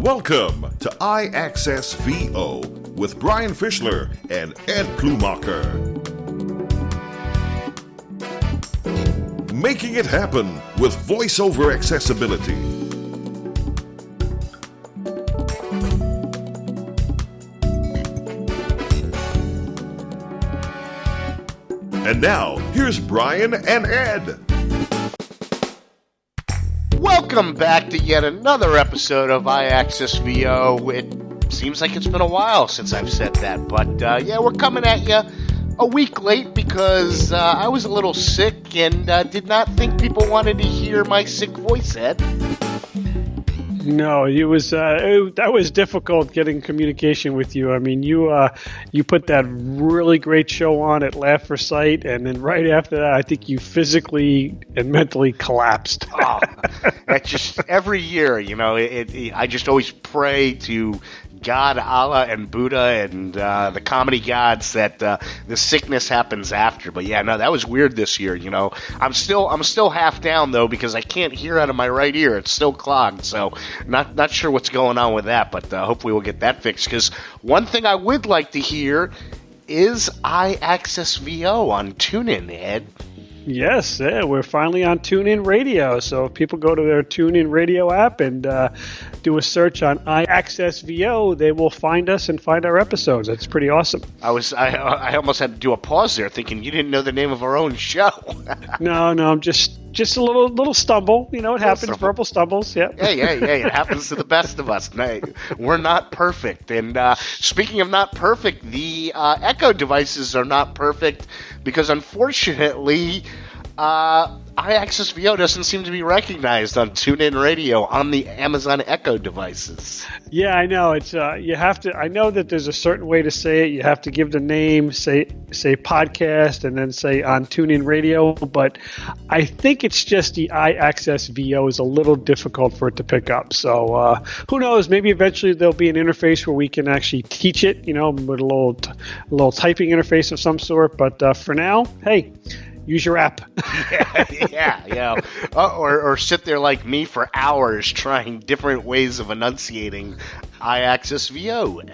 Welcome to iAccessVO with Brian Fischler and Ed Plumacher. Making it happen with VoiceOver accessibility. And now, here's Brian and Ed. Welcome back to yet another episode of iAccessVO. It seems like it's been a while since I've said that, but we're coming at you a week late because I was a little sick and did not think people wanted to hear my sick voice, Ed. No, it was that was difficult getting communication with you. I mean, you put that really great show on at Laugh for Sight, and then right after that, I think you physically and mentally collapsed. That's just every year, you know. I just always pray to God, Allah, and Buddha, and the comedy gods that the sickness happens after. But yeah, no, that was weird this year. You know, I'm still half down though because I can't hear out of my right ear; it's still clogged. So not sure what's going on with that, but hopefully we'll get that fixed. Because one thing I would like to hear is iAccessVO on TuneIn, Ed. Yes, we're finally on TuneIn Radio. So if people go to their TuneIn Radio app and do a search on iAccessVO, they will find us and find our episodes. That's pretty awesome. I almost had to do a pause there, thinking you didn't know the name of our own show. No, just a little stumble. You know, it happens. Verbal stumbles. Yeah. Yeah. It happens to the best of us. We're not perfect. And speaking of not perfect, the Echo devices are not perfect because unfortunately, iAccessVO doesn't seem to be recognized on TuneIn Radio on the Amazon Echo devices. Yeah, I know. It's you have to. I know that there's a certain way to say it. You have to give the name, say podcast, and then say on TuneIn Radio. But I think it's just the iAccessVO is a little difficult for it to pick up. So who knows? Maybe eventually there'll be an interface where we can actually teach it. You know, with a little typing interface of some sort. But for now, hey. Use your app. Yeah. Or sit there like me for hours trying different ways of enunciating iAccessVO.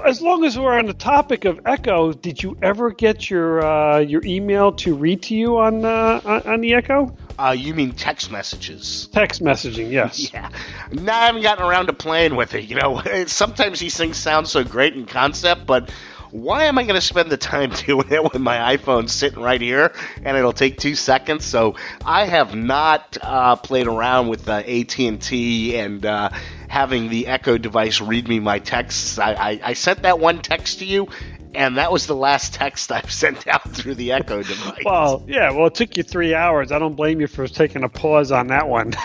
As long as we're on the topic of Echo, did you ever get your email to read to you on the Echo? You mean text messages? Text messaging, yes. Yeah. No, I haven't gotten around to playing with it. You know, sometimes these things sound so great in concept, but why am I going to spend the time doing it when my iPhone's sitting right here and it'll take 2 seconds? So I have not played around with AT&T and having the Echo device read me my texts. I sent that one text to you, and that was the last text I've sent out through the Echo device. Well, yeah. Well, it took you 3 hours. I don't blame you for taking a pause on that one.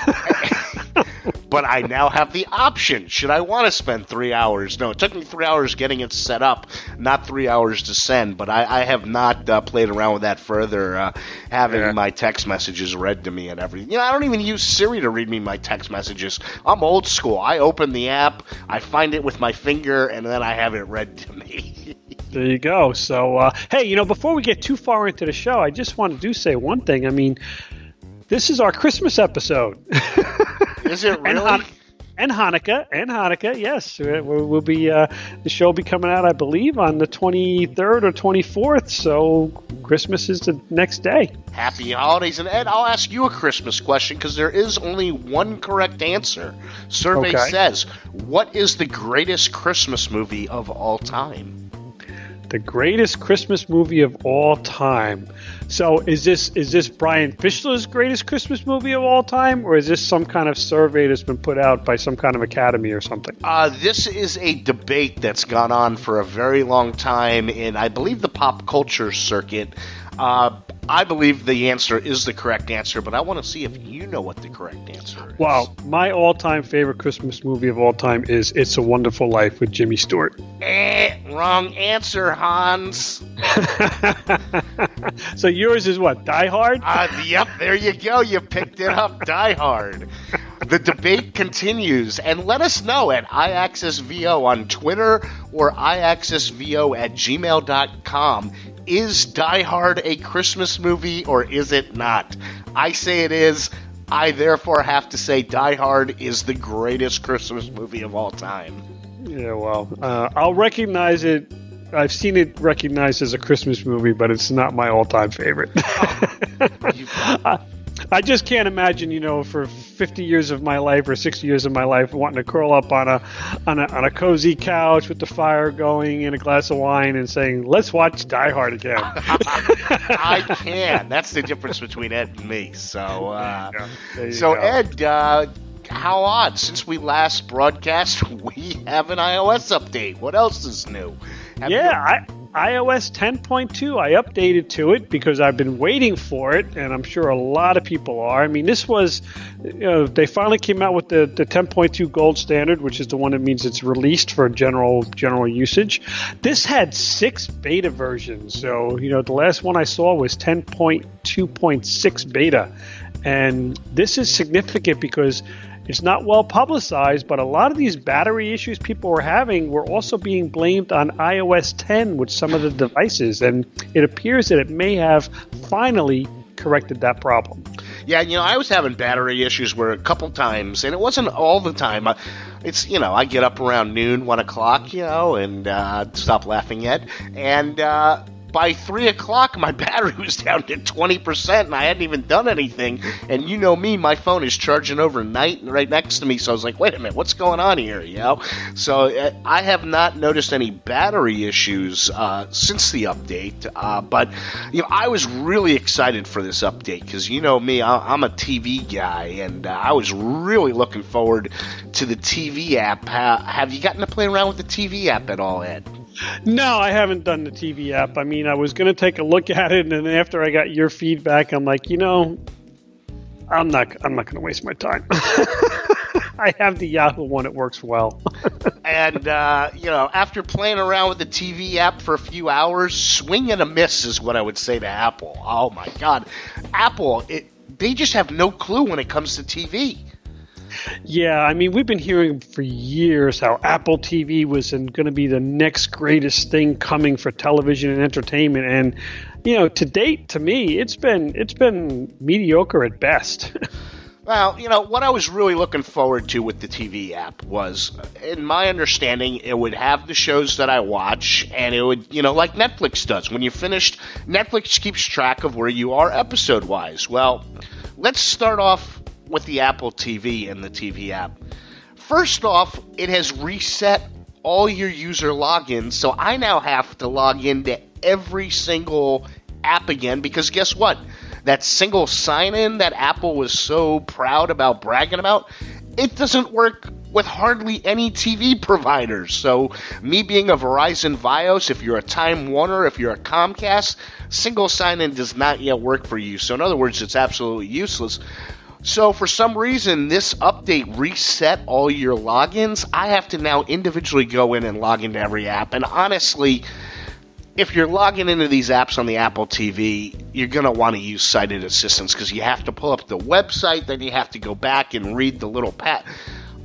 But I now have the option. Should I want to spend 3 hours? No, it took me 3 hours getting it set up, not 3 hours to send. But I have not played around with that further, having my text messages read to me and everything. You know, I don't even use Siri to read me my text messages. I'm old school. I open the app, I find it with my finger, and then I have it read to me. There you go. So, hey, you know, before we get too far into the show, I just want to say one thing. I mean, this is our Christmas episode. Is it really? And Hanukkah, yes. We'll be the show will be coming out, I believe, on the 23rd or 24th. So Christmas is the next day. Happy holidays. And Ed, I'll ask you a Christmas question because there is only one correct answer. Survey says, what is the greatest Christmas movie of all time? The greatest Christmas movie of all time. So is this Brian Fischler's greatest Christmas movie of all time, or is this some kind of survey that's been put out by some kind of academy or something? This is a debate that's gone on for a very long time in, I believe, the pop culture circuit. I believe the answer is the correct answer, but I want to see if you know what the correct answer is. Wow, my all-time favorite Christmas movie of all time is It's a Wonderful Life with Jimmy Stewart. Wrong answer, Hans. So yours is what, Die Hard? Yep, there you go. You picked it up, Die Hard. The debate continues, and let us know at iAccessVO on Twitter or iAccessVO@gmail.com. Is Die Hard a Christmas movie or is it not? I say it is. I therefore have to say Die Hard is the greatest Christmas movie of all time. Yeah, well, I'll recognize it. I've seen it recognized as a Christmas movie, but it's not my all-time favorite. I just can't imagine, for 50 years of my life or 60 years of my life, wanting to curl up on a cozy couch with the fire going and a glass of wine and saying, "Let's watch Die Hard again." I can. That's the difference between Ed and me. So, go. Ed, how odd. Since we last broadcast, we have an iOS update. What else is new? iOS 10.2, I updated to it because I've been waiting for it, and I'm sure a lot of people are. I mean, this was, they finally came out with the 10.2 gold standard, which is the one that means it's released for general usage. This had 6 beta versions. So, the last one I saw was 10.2.6 beta. And this is significant because it's not well publicized, but a lot of these battery issues people were having were also being blamed on iOS 10 with some of the devices, and it appears that it may have finally corrected that problem. Yeah, I was having battery issues where a couple times, and it wasn't all the time. It's, I get up around noon, 1 o'clock, and stop laughing yet, and by 3 o'clock, my battery was down to 20%, and I hadn't even done anything. And you know me, my phone is charging overnight right next to me. So I was like, wait a minute, what's going on here? So I have not noticed any battery issues since the update. But I was really excited for this update because you know me, I'm a TV guy, and I was really looking forward to the TV app. Have you gotten to play around with the TV app at all, Ed? No, I haven't done the TV app. I mean, I was going to take a look at it, and then after I got your feedback, I'm like, I'm not going to waste my time. I have the Yahoo one; it works well. And after playing around with the TV app for a few hours, swing and a miss is what I would say to Apple. Oh my God, Apple! They just have no clue when it comes to TV. Yeah, I mean, we've been hearing for years how Apple TV was going to be the next greatest thing coming for television and entertainment, and to date, to me, it's been mediocre at best. Well, what I was really looking forward to with the TV app was, in my understanding, it would have the shows that I watch, and it would, like Netflix does. When you're finished, Netflix keeps track of where you are episode-wise. Well, let's start off with the Apple TV and the TV app. First off, it has reset all your user logins, so I now have to log into every single app again because guess what? That single sign-in that Apple was so proud about bragging about, it doesn't work with hardly any TV providers. So me being a Verizon Fios, if you're a Time Warner, if you're a Comcast, single sign-in does not yet work for you. So in other words, it's absolutely useless. So for some reason, this update reset all your logins. I have to now individually go in and log into every app. And honestly, if you're logging into these apps on the Apple TV, you're going to want to use sighted assistance because you have to pull up the website, then you have to go back and read the little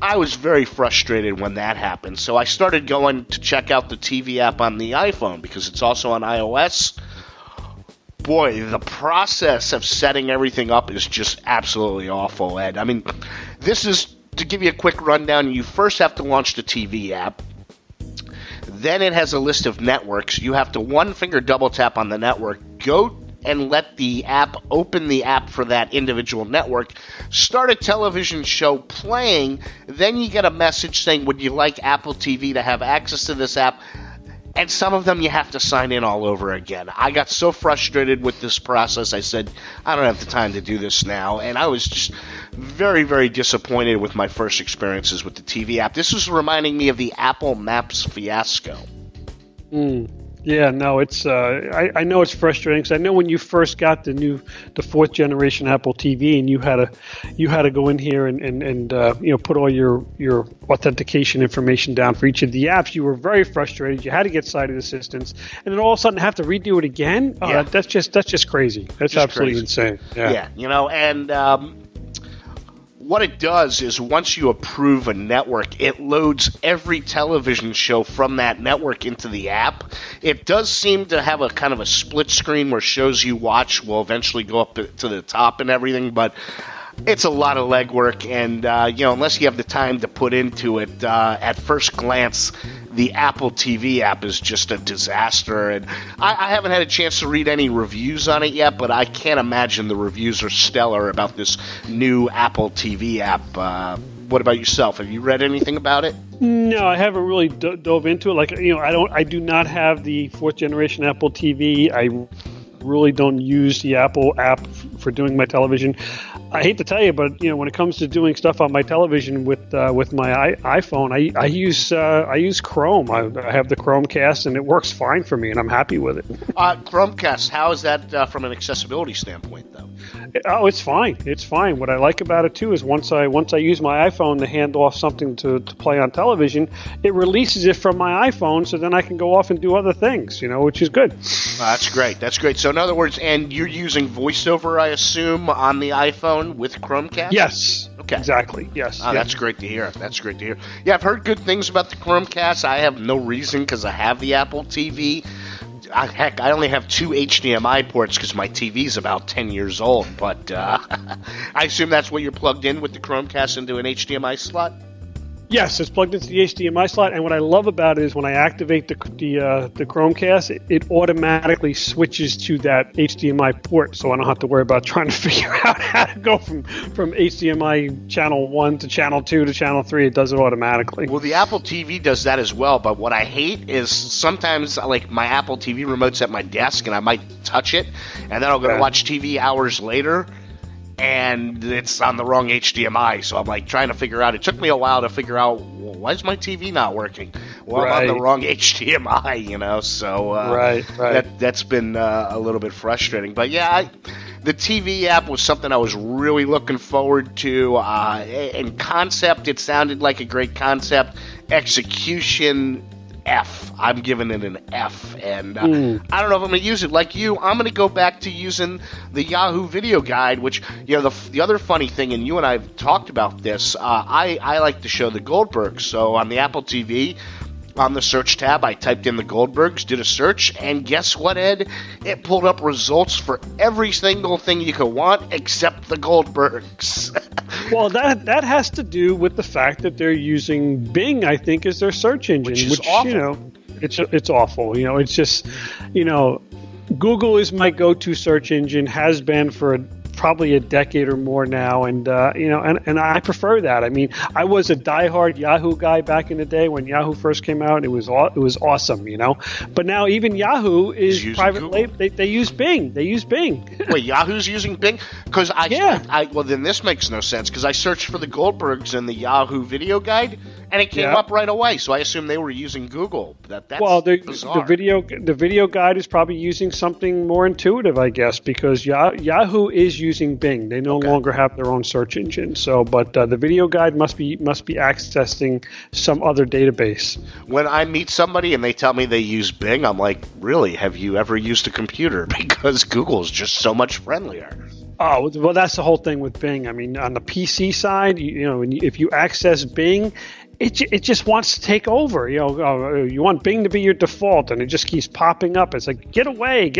I was very frustrated when that happened. So I started going to check out the TV app on the iPhone because it's also on iOS. Boy, the process of setting everything up is just absolutely awful, Ed. I mean, this is, to give you a quick rundown, you first have to launch the TV app. Then it has a list of networks. You have to one-finger double-tap on the network, go and let the app open the app for that individual network, start a television show playing, then you get a message saying, would you like Apple TV to have access to this app? And some of them you have to sign in all over again. I got so frustrated with this process, I said, I don't have the time to do this now. And I was just very, very disappointed with my first experiences with the TV app. This was reminding me of the Apple Maps fiasco. Yeah, no, it's. I know it's frustrating because I know when you first got the fourth generation Apple TV, and you had to go in here and put all your authentication information down for each of the apps. You were very frustrated. You had to get sighted assistance, and then all of a sudden have to redo it again. Oh, yeah. That's just crazy. That's just absolutely crazy. Insane. Yeah, and. What it does is once you approve a network, it loads every television show from that network into the app. It does seem to have a kind of a split screen where shows you watch will eventually go up to the top and everything, but It's a lot of legwork, and unless you have the time to put into it, at first glance, the Apple TV app is just a disaster. And I haven't had a chance to read any reviews on it yet, but I can't imagine the reviews are stellar about this new Apple TV app. What about yourself? Have you read anything about it? No, I haven't really dove into it. I do not have the 4th generation Apple TV. I really don't use the Apple app for doing my television. I hate to tell you, but when it comes to doing stuff on my television with my iPhone, I use Chrome. I have the Chromecast, and it works fine for me, and I'm happy with it. Chromecast, how is that from an accessibility standpoint, though? Oh, it's fine. It's fine. What I like about it too is once I use my iPhone to hand off something to play on television, it releases it from my iPhone, so then I can go off and do other things, which is good. That's great. That's great. So in other words, and you're using VoiceOver, I assume, on the iPhone with Chromecast? Yes. Okay. Exactly. Yes. Oh, that's great to hear. That's great to hear. Yeah, I've heard good things about the Chromecast. I have no reason because I have the Apple TV. Heck, I only have 2 HDMI ports because my TV's about 10 years old, but I assume that's what you're plugged in with the Chromecast into an HDMI slot? Yes, it's plugged into the HDMI slot, and what I love about it is when I activate the Chromecast, it automatically switches to that HDMI port, so I don't have to worry about trying to figure out how to go from HDMI channel 1 to channel 2 to channel 3. It does it automatically. Well, the Apple TV does that as well, but what I hate is sometimes, like, my Apple TV remote's at my desk, and I might touch it, and then I'll go to watch TV hours later, and it's on the wrong HDMI, so I'm like trying to figure out. It took me a while to figure out, well, why is my TV not working? Well, I'm on the wrong HDMI, so that's been a little bit frustrating. But yeah, the TV app was something I was really looking forward to. In concept, it sounded like a great concept. Execution, F. I'm giving it an F, and I don't know if I'm going to use it. Like you, I'm going to go back to using the Yahoo Video Guide, which, the other funny thing, and you and I have talked about this, I like to show the Goldbergs. So on the Apple TV, on the search tab, I typed in the Goldbergs, did a search, and guess what, Ed? It pulled up results for every single thing you could want except the Goldbergs. Well, that has to do with the fact that they're using Bing, I think, as their search engine, which awful. It's awful. It's just, Google is my go-to search engine, has been for probably a decade or more now, and and I prefer that. I mean, I was a diehard Yahoo guy back in the day when Yahoo first came out. It was awesome, But now even Yahoo is private label. They use Bing. They use Bing. Wait, Yahoo's using Bing? Because well, then this makes no sense. Because I searched for the Goldbergs in the Yahoo Video Guide, and it came up right away. So I assume they were using Google. That's bizarre. The video guide is probably using something more intuitive, I guess, because Yahoo is using Bing. They no longer have their own search engine. So, but the video guide must be accessing some other database. When I meet somebody and they tell me they use Bing, I'm like, really? Have you ever used a computer? Because Google is just so much friendlier. Oh, well, that's the whole thing with Bing. I mean, on the PC side, if you access Bing, it just wants to take over. You want Bing to be your default, and it just keeps popping up. It's like, get away.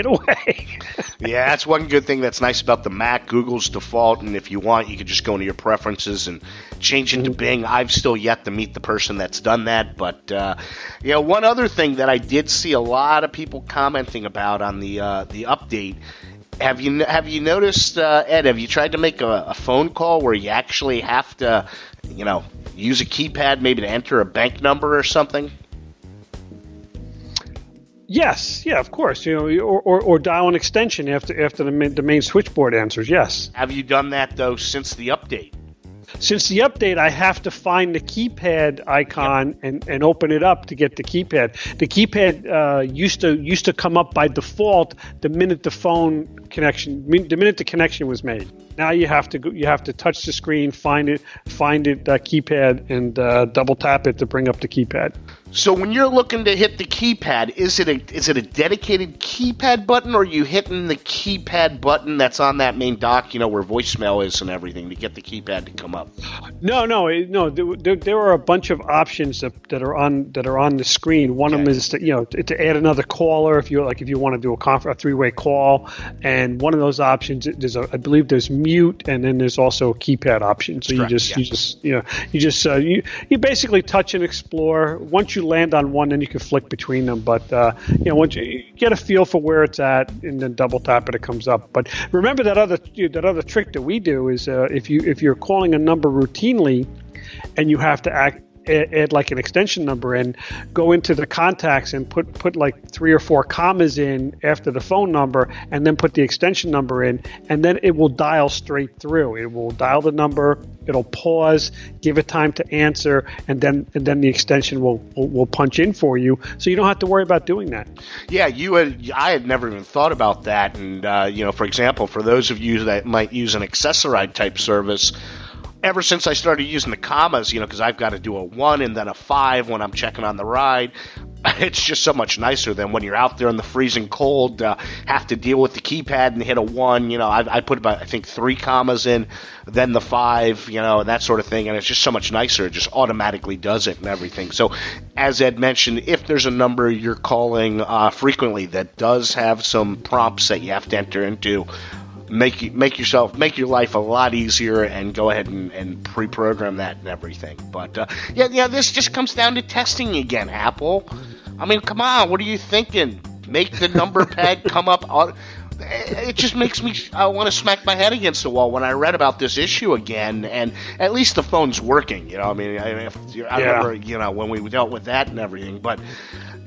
Yeah, that's one good thing that's nice about the Mac. Google's default, and if you want, you can just go into your preferences and change it to Bing. I've still yet to meet the person that's done that, but one other thing that I did see a lot of people commenting about on the update. Have you noticed, Ed? Have you tried to make a phone call where you actually have to, use a keypad maybe to enter a bank number or something? Yes, yeah, of course. Or dial an extension after the main switchboard answers. Yes. Have you done that though since the update? Since the update, I have to find the keypad icon and open it up to get the keypad. The keypad used to come up by default the minute the connection was made. Now you have to touch the screen, find it keypad, and double tap it to bring up the keypad. So when you're looking to hit the keypad, is it a dedicated keypad button, or are you hitting the keypad button that's on that main dock, where voicemail is and everything, to get the keypad to come up? No. There are a bunch of options that are on the screen. One of them is to add another caller if you want to do a three-way call, and one of those options I believe there's mute, and then there's also a keypad option. So you basically touch and explore. Once you land on one, then you can flick between them. But once you get a feel for where it's at, and then double tap it comes up. But remember that other trick that we do is if you're calling a number routinely, and you have to add like an extension number in, go into the contacts and put like 3 or 4 commas in after the phone number, and then put the extension number in, and then it will dial straight through. It will dial the number, it'll pause, give it time to answer, and then the extension will punch in for you, so you don't have to worry about doing that. Yeah, I had never even thought about that, and for example, for those of you that might use an Accessoride type service, ever since I started using the commas, because I've got to do a 1 and then a 5 when I'm checking on the ride, it's just so much nicer than when you're out there in the freezing cold, have to deal with the keypad and hit a 1. I put about, I think, 3 commas in, then the 5, and that sort of thing, and it's just so much nicer. It just automatically does it and everything. So, as Ed mentioned, if there's a number you're calling frequently that does have some prompts that you have to enter into, make your life a lot easier, and go ahead and pre-program that and everything. But this just comes down to testing again, Apple. I mean, come on, what are you thinking? Make the number pad come up. It just makes me want to smack my head against the wall when I read about this issue again. And at least the phone's working. I remember when we dealt with that and everything, but.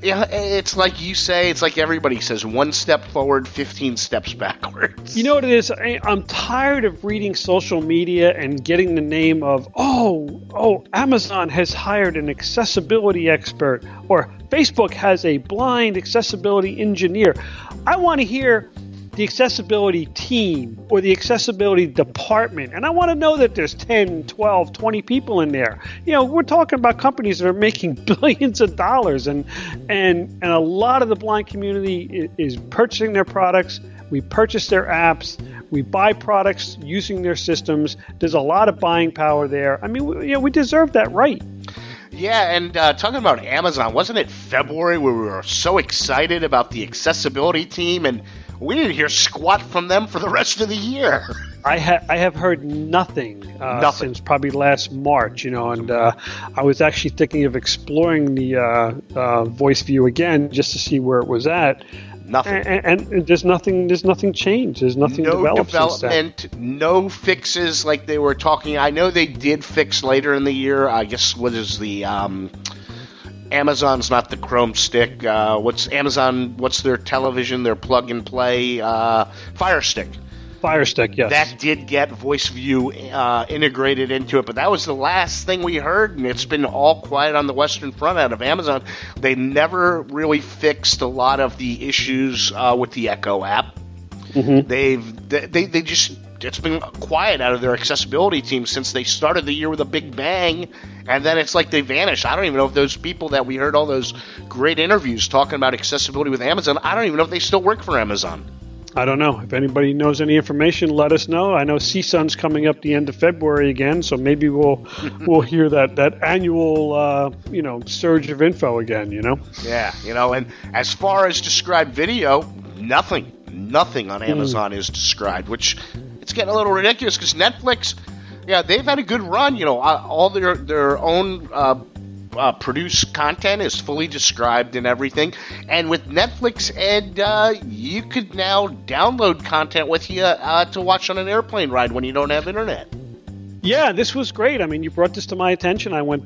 Yeah, it's like you say, it's like everybody says, 1 step forward, 15 steps backwards. You know what it is? I'm tired of reading social media and getting the name of, Amazon has hired an accessibility expert, or Facebook has a blind accessibility engineer. I want to hear the accessibility team or the accessibility department, and I want to know that there's 10, 12, 20 people in there. We're talking about companies that are making billions of dollars, and a lot of the blind community is purchasing their products. We purchase their apps. We buy products using their systems. There's a lot of buying power there. I mean, we deserve that right. Yeah, and talking about Amazon, wasn't it February where we were so excited about the accessibility team, and we didn't hear squat from them for the rest of the year. I have heard nothing since probably last March, and I was actually thinking of exploring the Voice View again just to see where it was at. Nothing. And there's nothing changed. There's nothing developed since then. No fixes like they were talking. I know they did fix later in the year. I guess what is the Amazon's not the Chrome Stick. What's their television, their plug and play Fire Stick. Fire Stick, yes. That did get Voice View integrated into it, but that was the last thing we heard, and it's been all quiet on the Western Front out of Amazon. They never really fixed a lot of the issues with the Echo app. Mm-hmm. They just, it's been quiet out of their accessibility team since they started the year with a big bang, and then it's like they vanished. I don't even know if those people that we heard all those great interviews talking about accessibility with Amazon, I don't even know if they still work for Amazon. I don't know. If anybody knows any information, let us know. I know CSUN's coming up the end of February again, so maybe we'll hear that annual surge of info again. Yeah, and as far as described video, nothing on Amazon is described, which it's getting a little ridiculous because Netflix, they've had a good run. All their own produced content is fully described and everything. And with Netflix, Ed, you could now download content with you to watch on an airplane ride when you don't have internet. Yeah, this was great. I mean, you brought this to my attention. I went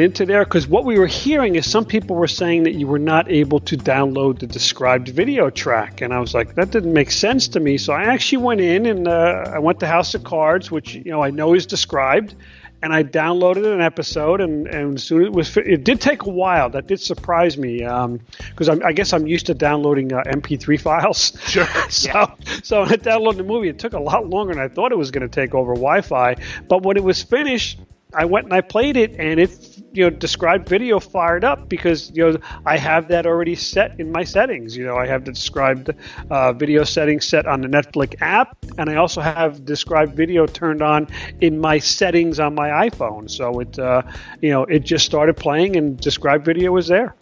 into there because what we were hearing is some people were saying that you were not able to download the described video track. And I was like, that didn't make sense to me. So I actually went in and I went to House of Cards, which, I know is described. And I downloaded an episode, and as soon as it did take a while. That did surprise me because I guess I'm used to downloading MP3 files. Sure. So when I downloaded the movie, it took a lot longer than I thought it was going to take over Wi-Fi. But when it was finished, I went and I played it, and it described video fired up because I have that already set in my settings. I have the described video settings set on the Netflix app, and I also have described video turned on in my settings on my iPhone. So it just started playing, and described video was there.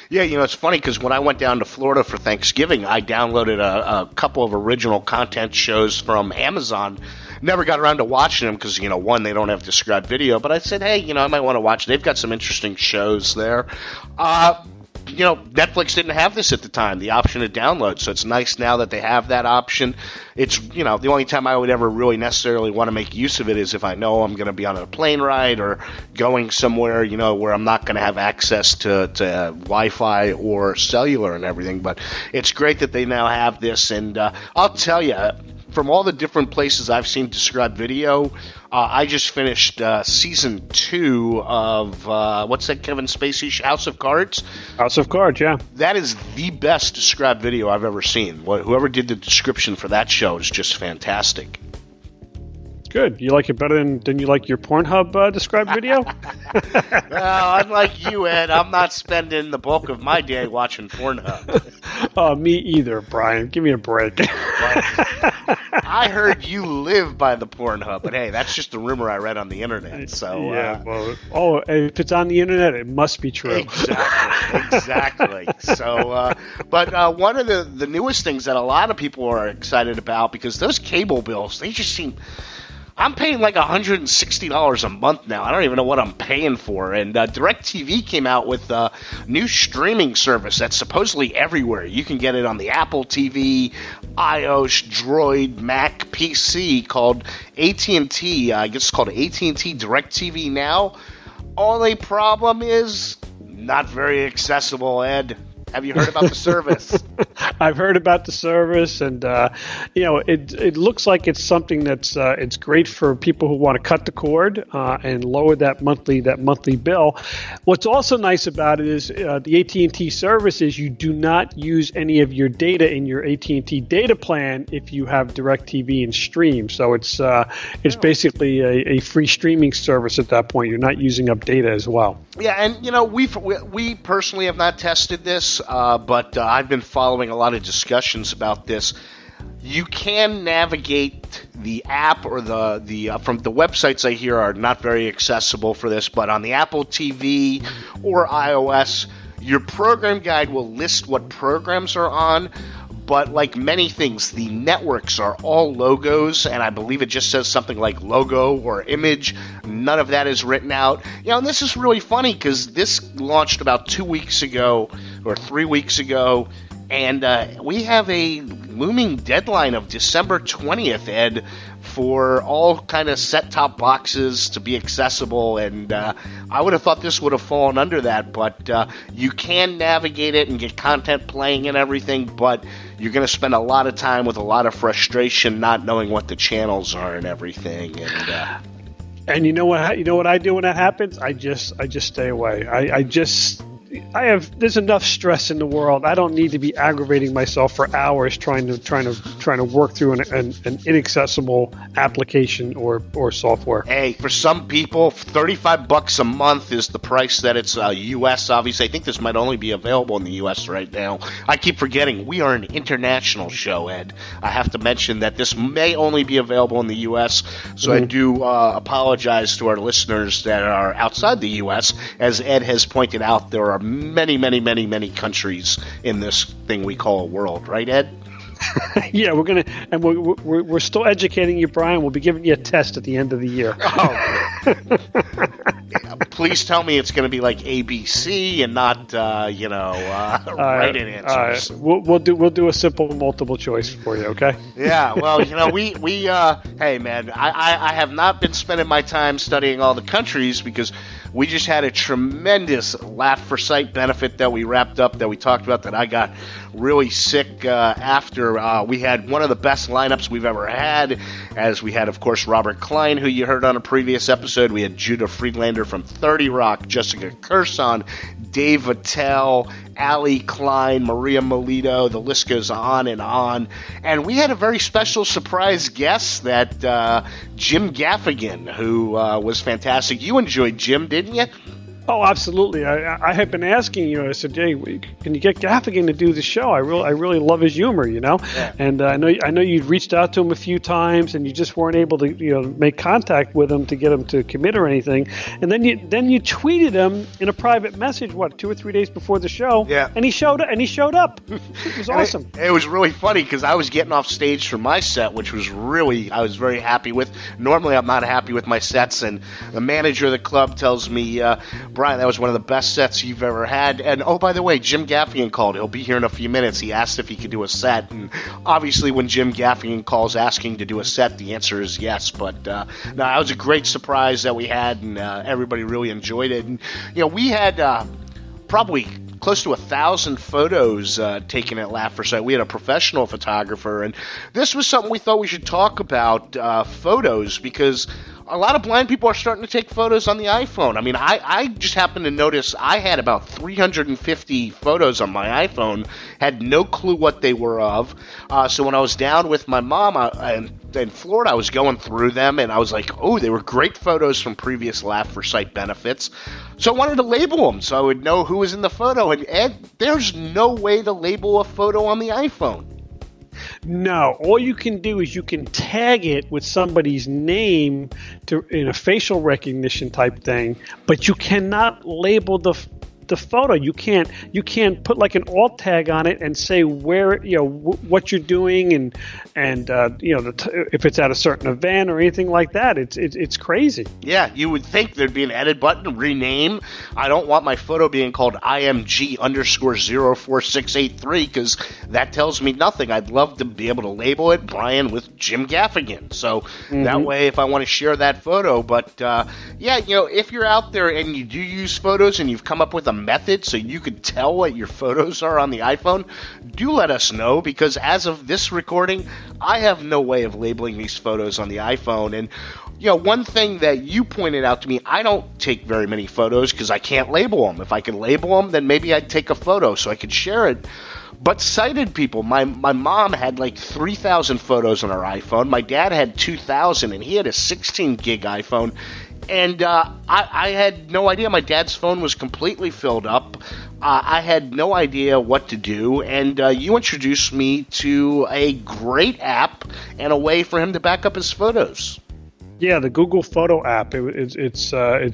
Yeah, it's funny because when I went down to Florida for Thanksgiving, I downloaded a couple of original content shows from Amazon. never got around to watching them because, one, they don't have described video. But I said, hey, I might want to watch it. They've got some interesting shows there. Netflix didn't have this at the time, the option to download. So it's nice now that they have that option. It's, the only time I would ever really necessarily want to make use of it is if I know I'm going to be on a plane ride or going somewhere, where I'm not going to have access to Wi-Fi or cellular and everything. But it's great that they now have this. And I'll tell you, from all the different places I've seen described video, I just finished season 2 of, what's that Kevin Spacey, House of Cards? House of Cards, yeah. That is the best described video I've ever seen. Whoever did the description for that show is just fantastic. Good. You like it better than you like your Pornhub described video? Well, unlike you, Ed, I'm not spending the bulk of my day watching Pornhub. Me either, Brian. Give me a break. I heard you live by the Pornhub, but hey, that's just a rumor I read on the internet. So yeah, if it's on the internet, it must be true. Exactly. So, but one of the newest things that a lot of people are excited about, because those cable bills, they just seem. I'm paying like $160 a month now. I don't even know what I'm paying for. And DirecTV came out with a new streaming service that's supposedly everywhere. You can get it on the Apple TV, iOS, Droid, Mac, PC, called AT&T. I guess it's called AT&T DirecTV Now. Only problem is not very accessible, Ed. Have you heard about the service? I've heard about the service, and it looks like it's something that's it's great for people who want to cut the cord and lower that monthly bill. What's also nice about it is the AT&T service is you do not use any of your data in your AT&T data plan if you have DirecTV and stream. So it's basically a free streaming service at that point. You're not using up data as well. Yeah, and we personally have not tested this. But I've been following a lot of discussions about this. You can navigate the app or the from the websites I hear are not very accessible for this, but on the Apple TV or iOS, your program guide will list what programs are on. But like many things, the networks are all logos, and I believe it just says something like logo or image. None of that is written out. And this is really funny because this launched about 2 weeks ago or 3 weeks ago, and we have a looming deadline of December 20th, Ed, for all kind of set-top boxes to be accessible, and I would have thought this would have fallen under that, but you can navigate it and get content playing and everything, but you're going to spend a lot of time with a lot of frustration not knowing what the channels are and everything, and you know what I do when that happens? I just stay away. There's enough stress in the world. I don't need to be aggravating myself for hours trying to work through an inaccessible application or software. Hey, for some people, $35 a month is the price that it's U.S. Obviously, I think this might only be available in the U.S. right now. I keep forgetting we are an international show, Ed. I have to mention that this may only be available in the U.S., so I do apologize to our listeners that are outside the U.S. As Ed has pointed out, there are many, many, many, many countries in this thing we call a world, right, Ed? Yeah, we're still educating you, Brian. We'll be giving you a test at the end of the year. Oh. Please tell me it's going to be like ABC and not, write-in answers. We'll do a simple multiple choice for you, okay? Yeah, well, we hey, man, I have not been spending my time studying all the countries because we just had a tremendous Laugh for Sight benefit that we wrapped up that we talked about that I got really sick after. We had one of the best lineups we've ever had, as we had, of course, Robert Klein, who you heard on a previous episode. We had Judah Friedlander from 30 Rock, Jessica Kirson, Dave Attell, Allie Klein, Maria Melito, the list goes on. And we had a very special surprise guest, that Jim Gaffigan, who was fantastic. You enjoyed Jim, didn't you? Oh, absolutely. I have been asking you. I said, "Hey, can you get Gaffigan to do the show? I really love his humor, you know." Yeah. And I know you'd reached out to him a few times, and you just weren't able to make contact with him to get him to commit or anything. And then you tweeted him in a private message, 2 or 3 days before the show. Yeah. And he showed up. It was awesome. It was really funny because I was getting off stage for my set, which was I was very happy with. Normally, I'm not happy with my sets, and the manager of the club tells me, Brian, that was one of the best sets you've ever had. And, oh, by the way, Jim Gaffigan called. He'll be here in a few minutes. He asked if he could do a set. And obviously, when Jim Gaffigan calls asking to do a set, the answer is yes. But, no, that was a great surprise that we had, and everybody really enjoyed it. And, we had probably close to 1,000 photos taken at Laugh for Sight. We had a professional photographer, and this was something we thought we should talk about, photos, because a lot of blind people are starting to take photos on the iPhone. I mean, I just happened to notice I had about 350 photos on my iPhone, had no clue what they were of. So when I was down with my mom in Florida, I was going through them, and I was like, oh, they were great photos from previous Laugh for Sight benefits. So I wanted to label them so I would know who was in the photo. And Ed, there's no way to label a photo on the iPhone. No, all you can do is you can tag it with somebody's name in a facial recognition type thing, but you cannot label the photo. You can't put like an alt tag on it and say where what you're doing and if it's at a certain event or anything like that. It's crazy. Yeah, you would think there'd be an edit button, rename. I don't want my photo being called IMG_04683 because that tells me nothing. I'd love to be able to label it Brian with Jim Gaffigan. So that way, if I want to share that photo, but if you're out there and you do use photos and you've come up with a method so you could tell what your photos are on the iPhone, do let us know, because as of this recording, I have no way of labeling these photos on the iPhone. And one thing that you pointed out to me, I don't take very many photos because I can't label them. If I could label them, then maybe I'd take a photo so I could share it. But sighted people, my mom had like 3,000 photos on her iPhone. My dad had 2,000, and he had a 16 gig iPhone. And I had no idea. My dad's phone was completely filled up. I had no idea what to do. And you introduced me to a great app and a way for him to back up his photos. Yeah, the Google Photo app. If you have a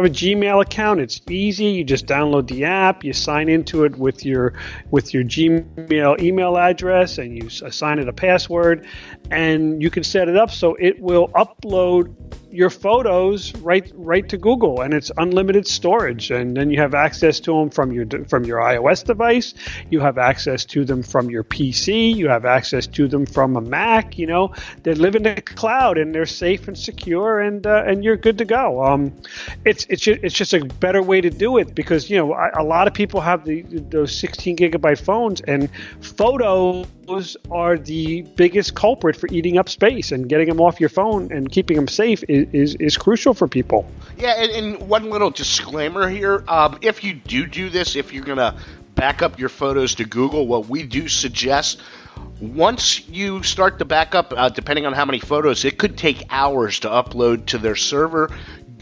Gmail account, it's easy. You just download the app, you sign into it with your Gmail email address, and you assign it a password, and you can set it up so it will upload your photos right to Google, and it's unlimited storage. And then you have access to them from your iOS device. You have access to them from your PC. You have access to them from a Mac. They live in the cloud, and they're safe and secure, and you're good to go. It's just a better way to do it, because a lot of people have those 16 gigabyte phones, and photos are the biggest culprit for eating up space, and getting them off your phone and keeping them safe is crucial for people. Yeah, and one little disclaimer here. If you do this, if you're going to back up your photos to Google, what we do suggest, once you start the backup, depending on how many photos, it could take hours to upload to their server.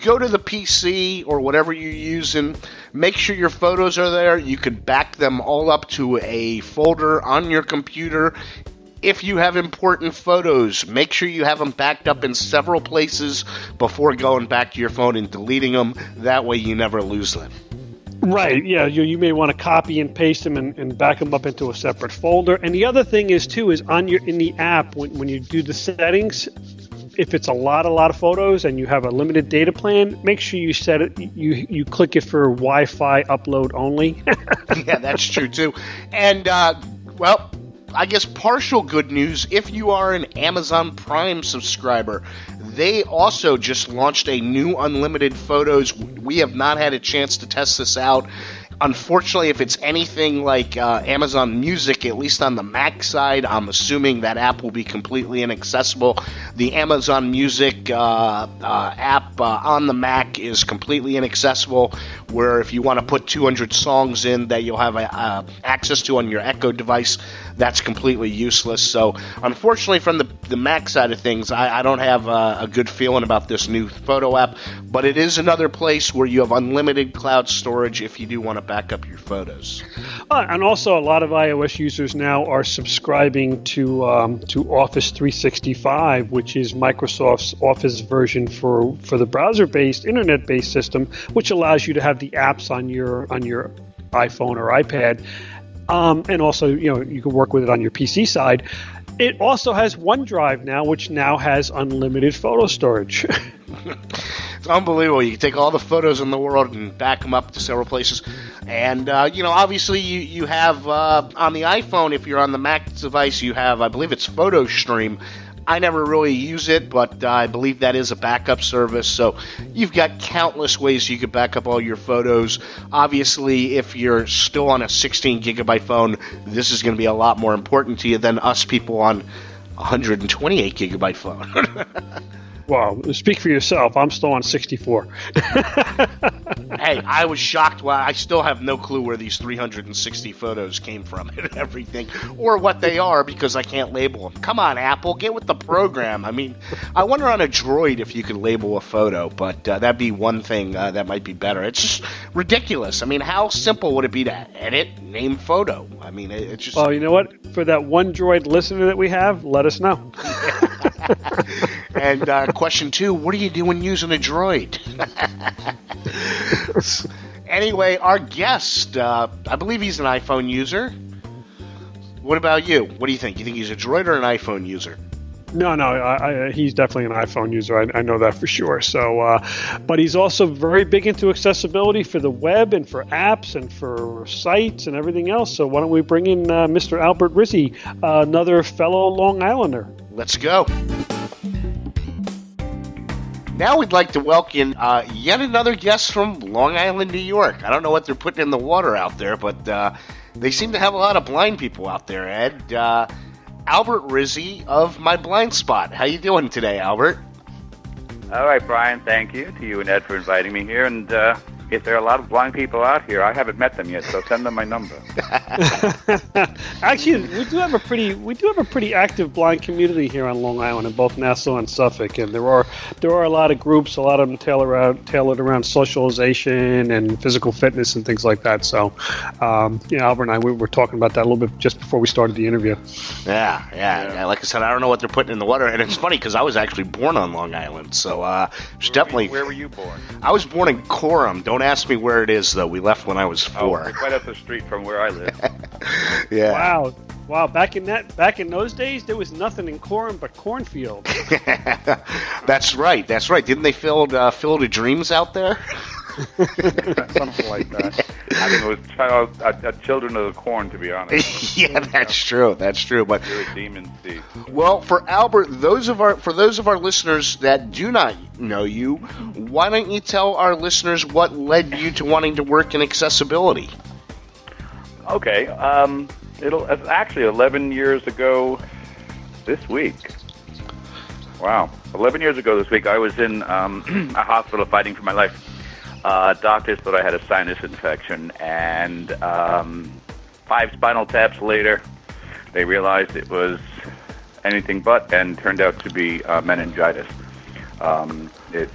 Go to the PC or whatever you're using, make sure your photos are there. You can back them all up to a folder on your computer. If you have important photos, make sure you have them backed up in several places before going back to your phone and deleting them. That way you never lose them. Right, yeah, you may want to copy and paste them and back them up into a separate folder. And the other thing is in the app, when you do the settings, if it's a lot of photos and you have a limited data plan, make sure you set it. You click it for Wi-Fi upload only. Yeah, that's true too. And I guess partial good news, if you are an Amazon Prime subscriber, they also just launched a new unlimited photos. We have not had a chance to test this out. Unfortunately, if it's anything like Amazon Music, at least on the Mac side, I'm assuming that app will be completely inaccessible. The Amazon Music app on the Mac is completely inaccessible, where if you want to put 200 songs in that you'll have access to on your Echo device, that's completely useless. So, unfortunately, from the Mac side of things, I don't have a good feeling about this new photo app, but it is another place where you have unlimited cloud storage if you do want to back up your photos. And also, a lot of iOS users now are subscribing to Office 365, which is Microsoft's Office version for the browser-based, internet-based system, which allows you to have the apps on your iPhone or iPad, and also you can work with it on your PC side. It also has OneDrive now, which now has unlimited photo storage. It's unbelievable. You can take all the photos in the world and back them up to several places. And, obviously you have on the iPhone, if you're on the Mac device, you have, I believe it's PhotoStream. I never really use it, but I believe that is a backup service. So you've got countless ways you could back up all your photos. Obviously, if you're still on a 16-gigabyte phone, this is going to be a lot more important to you than us people on a 128-gigabyte phone. Well, speak for yourself. I'm still on 64. Hey, I was shocked. Well, I still have no clue where these 360 photos came from and everything, or what they are, because I can't label them. Come on, Apple, get with the program. I mean, I wonder on a Droid if you could label a photo, but that'd be one thing that might be better. It's just ridiculous. I mean, how simple would it be to edit, name photo? I mean, it's just... Well, you know what? For that one Droid listener that we have, let us know. And question 2, what are you doing using a Droid? Anyway, our guest, I believe he's an iPhone user. What about you? What do you think? You think he's a Droid or an iPhone user? No, he's definitely an iPhone user. I know that for sure. So, but he's also very big into accessibility for the web and for apps and for sites and everything else. So why don't we bring in Mr. Albert Rizzi, another fellow Long Islander. Let's go. Now we'd like to welcome yet another guest from Long Island, New York. I don't know what they're putting in the water out there, but they seem to have a lot of blind people out there, Ed. Albert Rizzi of My Blind Spot. How you doing today, Albert? All right, Brian, thank you to you and Ed for inviting me here. And if there are a lot of blind people out here, I haven't met them yet, so send them my number. Actually, we do have a pretty active blind community here on Long Island in both Nassau and Suffolk, and there are a lot of groups, a lot of them tailored around socialization and physical fitness and things like that. So, Albert and I we were talking about that a little bit just before we started the interview. Yeah. Like I said, I don't know what they're putting in the water, and it's funny because I was actually born on Long Island, so definitely. Where were you born? I was born in Coram. Don't ask me where it is, though. We left when I was 4. Right up the street from where I live. Yeah. Wow. Back in those days, there was nothing in Coram but cornfields. That's right. Didn't they fill the dreams out there? Something like that. I think it was children of the corn, to be honest. Yeah, that's true. But you're a demon seed. Well, for Albert, for those of our listeners that do not know you, why don't you tell our listeners what led you to wanting to work in accessibility? Okay. It's actually 11 years ago this week. Wow. 11 years ago this week, I was in a hospital fighting for my life. Doctors thought I had a sinus infection, and 5 spinal taps later, they realized it was anything but, and turned out to be meningitis. It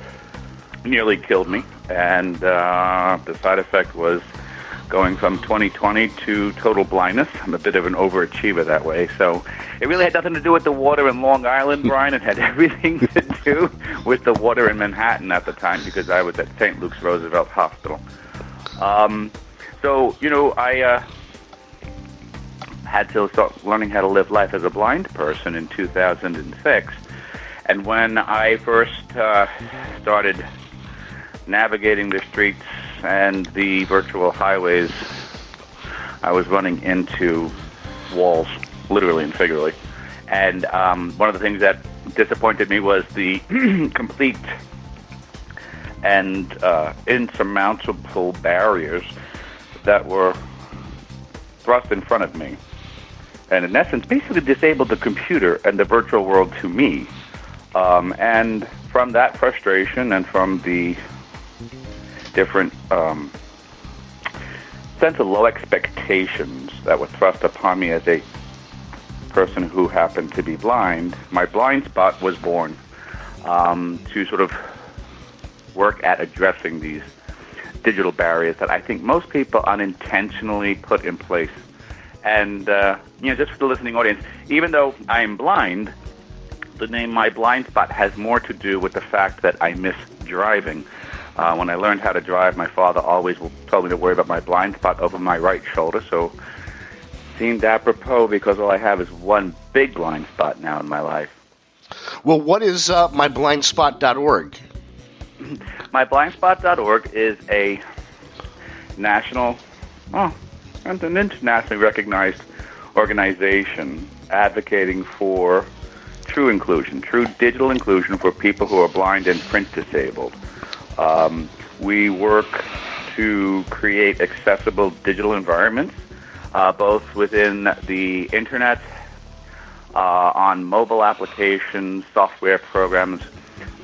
nearly killed me, and the side effect was going from 20/20 to total blindness. I'm a bit of an overachiever that way, so it really had nothing to do with the water in Long Island, Brian. It had everything to do with the water in Manhattan at the time, because I was at St. Luke's Roosevelt Hospital. I had to start learning how to live life as a blind person in 2006. And when I first started navigating the streets and the virtual highways, I was running into walls, literally and figuratively. And one of the things that disappointed me was the complete and insurmountable barriers that were thrust in front of me, and in essence, basically disabled the computer and the virtual world to me. And from that frustration and from the different sense of low expectations that were thrust upon me as a person who happened to be blind, my blind spot was born to sort of work at addressing these digital barriers that I think most people unintentionally put in place. And, just for the listening audience, even though I'm blind, the name My Blind Spot has more to do with the fact that I miss driving. When I learned how to drive, my father always told me to worry about my blind spot over my right shoulder, so seemed apropos because all I have is one big blind spot now in my life. Well, what is myblindspot.org? Myblindspot.org is a national, and an internationally recognized organization advocating for true inclusion, true digital inclusion for people who are blind and print disabled. We work to create accessible digital environments, both within the internet, on mobile applications, software programs,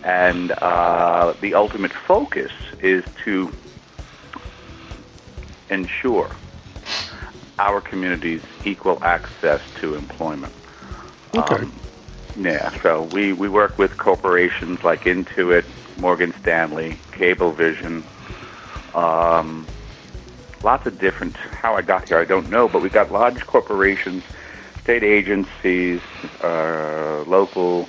and the ultimate focus is to ensure our community's equal access to employment. Okay. So we work with corporations like Intuit, Morgan Stanley, Cablevision, lots of different, how I got here I don't know, but we've got large corporations, state agencies, local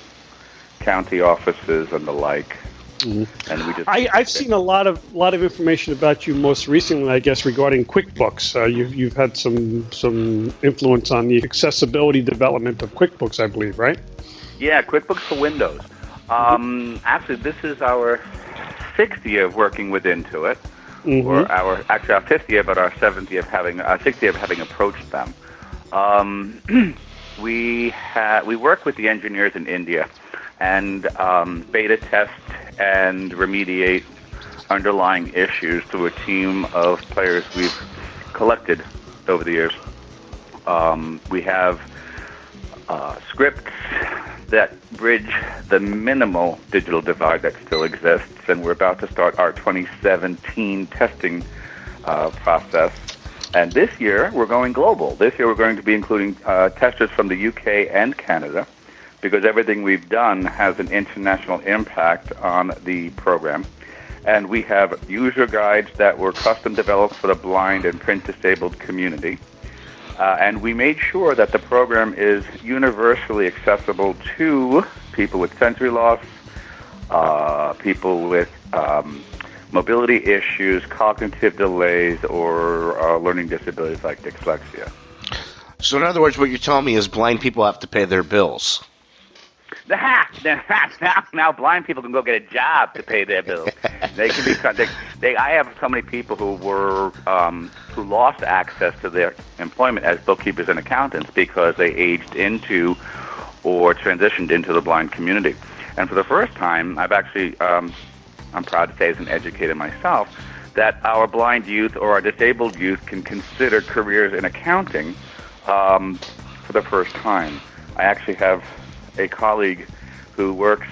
county offices and the like. Mm-hmm. And we just I've seen a lot of information about you most recently, I guess, regarding QuickBooks. You've had some influence on the accessibility development of QuickBooks, I believe, right? Yeah, QuickBooks for Windows. Actually, this is our 6th year of working with Intuit, or our 5th year, but our 6th year of having approached them. We work with the engineers in India and beta test and remediate underlying issues through a team of players we've collected over the years. We have scripts that bridge the minimal digital divide that still exists, and we're about to start our 2017 testing process. And this year, we're going global. This year, we're going to be including testers from the UK and Canada, because everything we've done has an international impact on the program. And we have user guides that were custom developed for the blind and print-disabled community. And we made sure that the program is universally accessible to people with sensory loss, people with mobility issues, cognitive delays, or learning disabilities like dyslexia. So in other words, what you're telling me is blind people have to pay their bills. Now blind people can go get a job to pay their bills. They can be. I have so many people who lost access to their employment as bookkeepers and accountants because they aged into or transitioned into the blind community. And for the first time, I've actually, I'm proud to say as an educator myself, that our blind youth or our disabled youth can consider careers in accounting for the first time. I actually have a colleague who works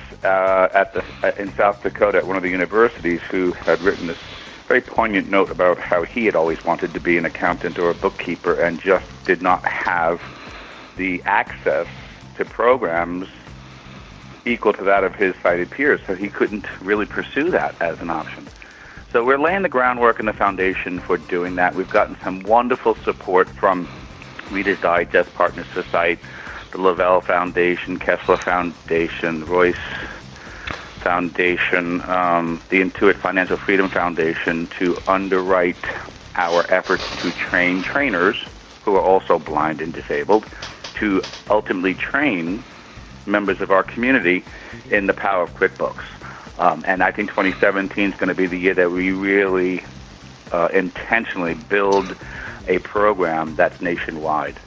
in South Dakota at one of the universities who had written this very poignant note about how he had always wanted to be an accountant or a bookkeeper and just did not have the access to programs equal to that of his sighted peers, so he couldn't really pursue that as an option. So we're laying the groundwork and the foundation for doing that. We've gotten some wonderful support from Reader's Digest Partners Society, the Lavelle Foundation, Kessler Foundation, Royce Foundation, the Intuit Financial Freedom Foundation to underwrite our efforts to train trainers who are also blind and disabled to ultimately train members of our community in the power of QuickBooks. And I think 2017 is going to be the year that we really intentionally build a program that's nationwide.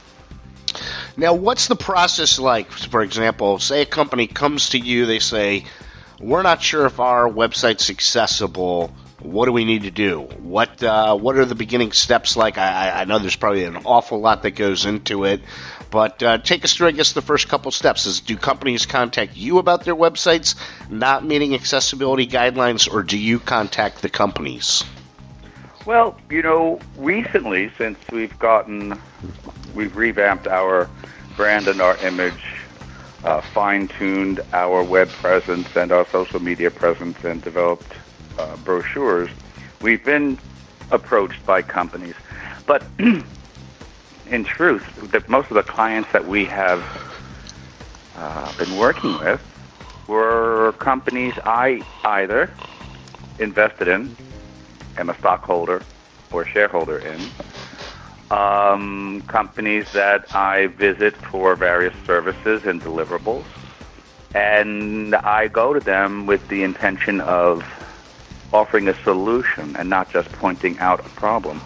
Now, what's the process like? For example, say a company comes to you, they say, we're not sure if our website's accessible. What do we need to do? What are the beginning steps like? I know there's probably an awful lot that goes into it, but take us through, I guess, the first couple steps. Do companies contact you about their websites not meeting accessibility guidelines, or do you contact the companies? Well, recently, since we've revamped our brand and our image, fine-tuned our web presence and our social media presence, and developed brochures, we've been approached by companies. But in truth, most of the clients that we have been working with were companies I either invested in, am a stockholder or shareholder in, companies that I visit for various services and deliverables, and I go to them with the intention of offering a solution and not just pointing out a problem.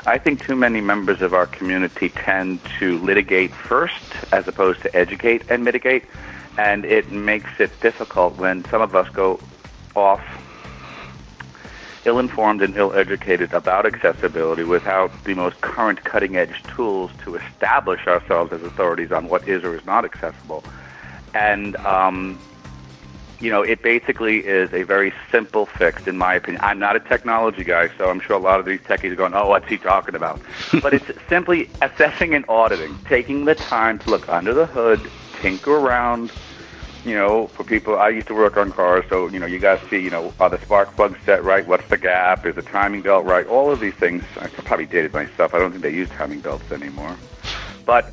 I think too many members of our community tend to litigate first as opposed to educate and mitigate, and it makes it difficult when some of us go off ill-informed and ill-educated about accessibility without the most current cutting-edge tools to establish ourselves as authorities on what is or is not accessible. And it basically is a very simple fix, in my opinion. I'm not a technology guy, so I'm sure a lot of these techies are going, oh, what's he talking about? But it's simply assessing and auditing, taking the time to look under the hood, tinker around. For people, I used to work on cars, so, you guys see, are the spark plugs set right? What's the gap? Is the timing belt right? All of these things, I probably dated myself. I don't think they use timing belts anymore. But,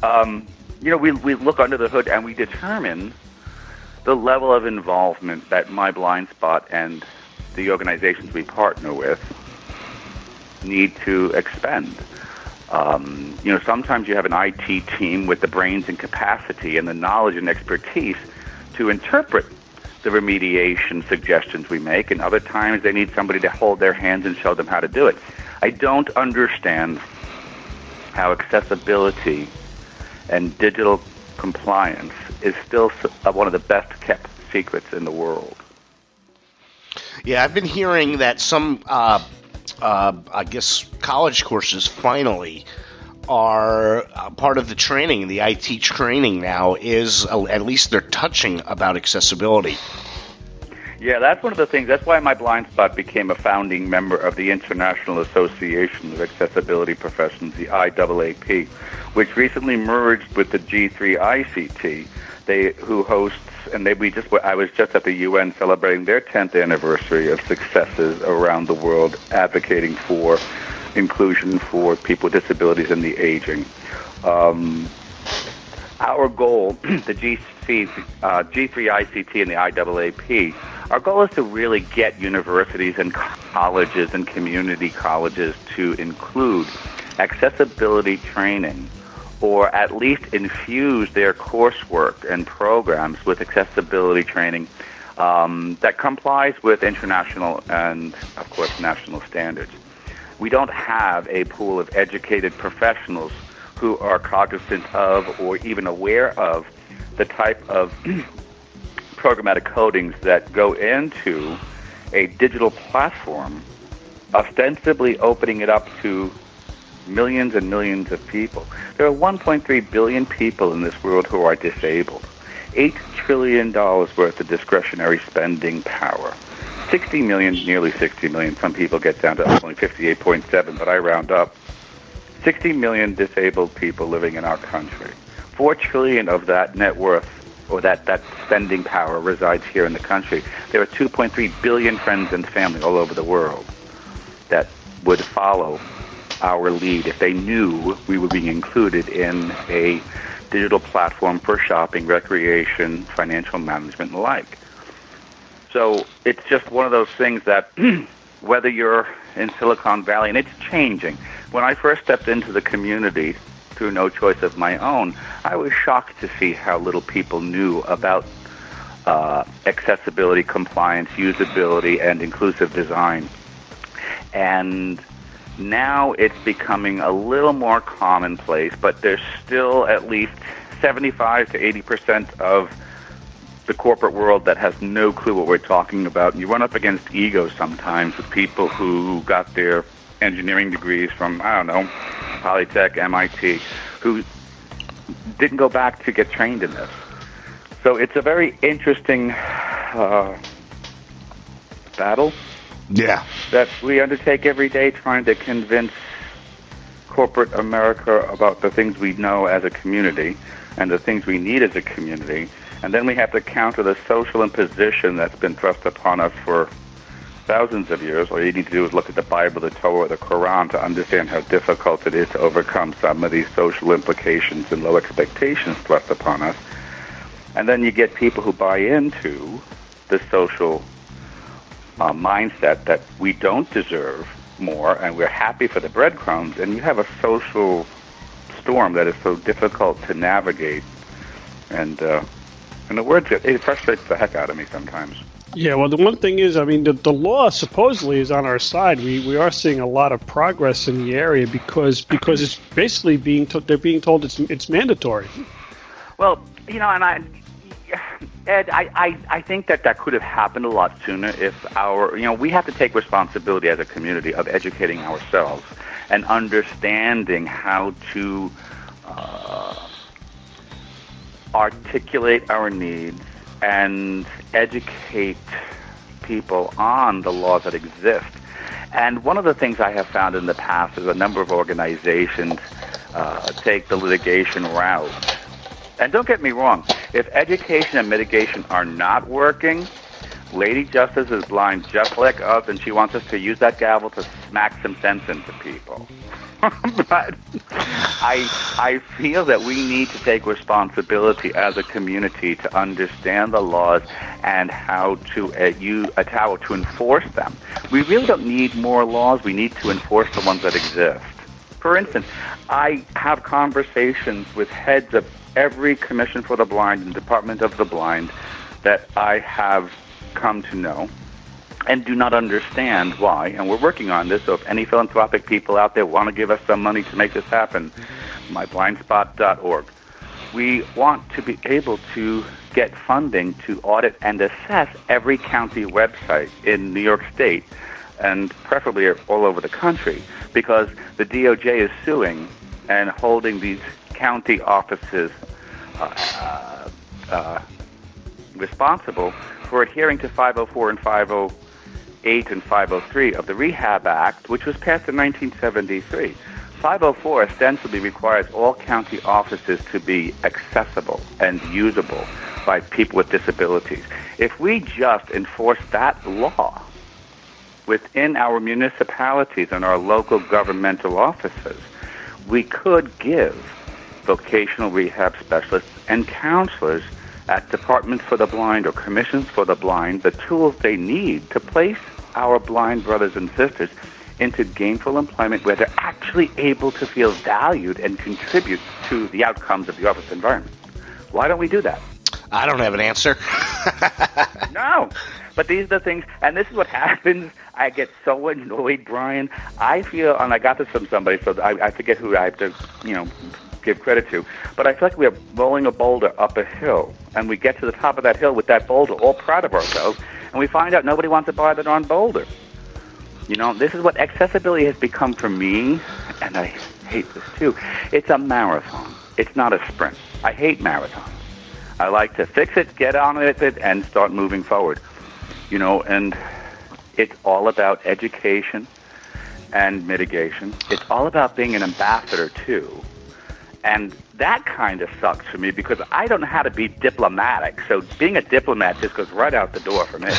we look under the hood and we determine the level of involvement that My Blind Spot and the organizations we partner with need to expend. Sometimes you have an IT team with the brains and capacity and the knowledge and expertise to interpret the remediation suggestions we make, and other times they need somebody to hold their hands and show them how to do it. I don't understand how accessibility and digital compliance is still one of the best kept secrets in the world. Yeah, I've been hearing that some, I guess, college courses finally are part of the training. The IT training now is, at least they're touching about accessibility. Yeah, that's one of the things. That's why My Blind Spot became a founding member of the International Association of Accessibility Professions, the IAAP, which recently merged with the G3ICT, who hosts, I was just at the UN celebrating their 10th anniversary of successes around the world, advocating for inclusion for people with disabilities and the aging. Our goal, the G3ICT and the IAAP, our goal is to really get universities and colleges and community colleges to include accessibility training, or at least infuse their coursework and programs with accessibility training that complies with international and, of course, national standards. We don't have a pool of educated professionals who are cognizant of or even aware of the type of programmatic codings that go into a digital platform, ostensibly opening it up to millions and millions of people. There are 1.3 billion people in this world who are disabled. $8 trillion worth of discretionary spending power. 60 million, nearly 60 million. Some people get down to only 58.7, but I round up. 60 million disabled people living in our country. 4 trillion of that net worth, or that spending power, resides here in the country. There are 2.3 billion friends and family all over the world that would follow our lead if they knew we were being included in a digital platform for shopping, recreation, financial management, and the like. So it's just one of those things that whether you're in Silicon Valley, and it's changing. When I first stepped into the community through no choice of my own, I was shocked to see how little people knew about accessibility, compliance, usability, and inclusive design. And now it's becoming a little more commonplace, but there's still at least 75 to 80% of the corporate world that has no clue what we're talking about. You run up against ego sometimes with people who got their engineering degrees from, I don't know, Polytech, MIT, who didn't go back to get trained in this. So it's a very interesting battle that we undertake every day, trying to convince corporate America about the things we know as a community and the things we need as a community. And then we have to counter the social imposition that's been thrust upon us for thousands of years. All you need to do is look at the Bible, the Torah, the Quran to understand how difficult it is to overcome some of these social implications and low expectations thrust upon us. And then you get people who buy into the social mindset that we don't deserve more and we're happy for the breadcrumbs, and you have a social storm that is so difficult to navigate. And in the words, it frustrates the heck out of me sometimes. Yeah, well, the one thing is, I mean, the law supposedly is on our side. We are seeing a lot of progress in the area because it's basically they're being told it's mandatory. Well, Ed, I think that could have happened a lot sooner if we have to take responsibility as a community of educating ourselves and understanding how to articulate our needs and educate people on the laws that exist. And one of the things I have found in the past is a number of organizations take the litigation route. And don't get me wrong, if education and mitigation are not working, Lady Justice is blind just like us, and she wants us to use that gavel to smack some sense into people. But I feel that we need to take responsibility as a community to understand the laws and how to enforce them. We really don't need more laws. We need to enforce the ones that exist. For instance, I have conversations with heads of every Commission for the Blind and Department of the Blind that I have come to know and do not understand why, and we're working on this, so if any philanthropic people out there want to give us some money to make this happen, myblindspot.org. We want to be able to get funding to audit and assess every county website in New York State, and preferably all over the country, because the DOJ is suing and holding these county offices responsible for adhering to 504 and 508 and 503 of the Rehab Act, which was passed in 1973. 504 ostensibly requires all county offices to be accessible and usable by people with disabilities. If we just enforce that law within our municipalities and our local governmental offices, we could give vocational rehab specialists and counselors at Departments for the Blind or Commissions for the Blind the tools they need to place our blind brothers and sisters into gainful employment where they're actually able to feel valued and contribute to the outcomes of the office environment. Why don't we do that? I don't have an answer. No, but these are the things, and this is what happens. I get so annoyed, Brian. I feel, and I got this from somebody, so I forget who I have to, give credit to, but I feel like we're rolling a boulder up a hill, and we get to the top of that hill with that boulder, all proud of ourselves, and we find out nobody wants to buy the darn boulder. This is what accessibility has become for me, and I hate this too. It's a marathon. It's not a sprint. I hate marathons. I like to fix it, get on with it, and start moving forward. And it's all about education and mitigation. It's all about being an ambassador too. And that kind of sucks for me because I don't know how to be diplomatic. So being a diplomat just goes right out the door for me.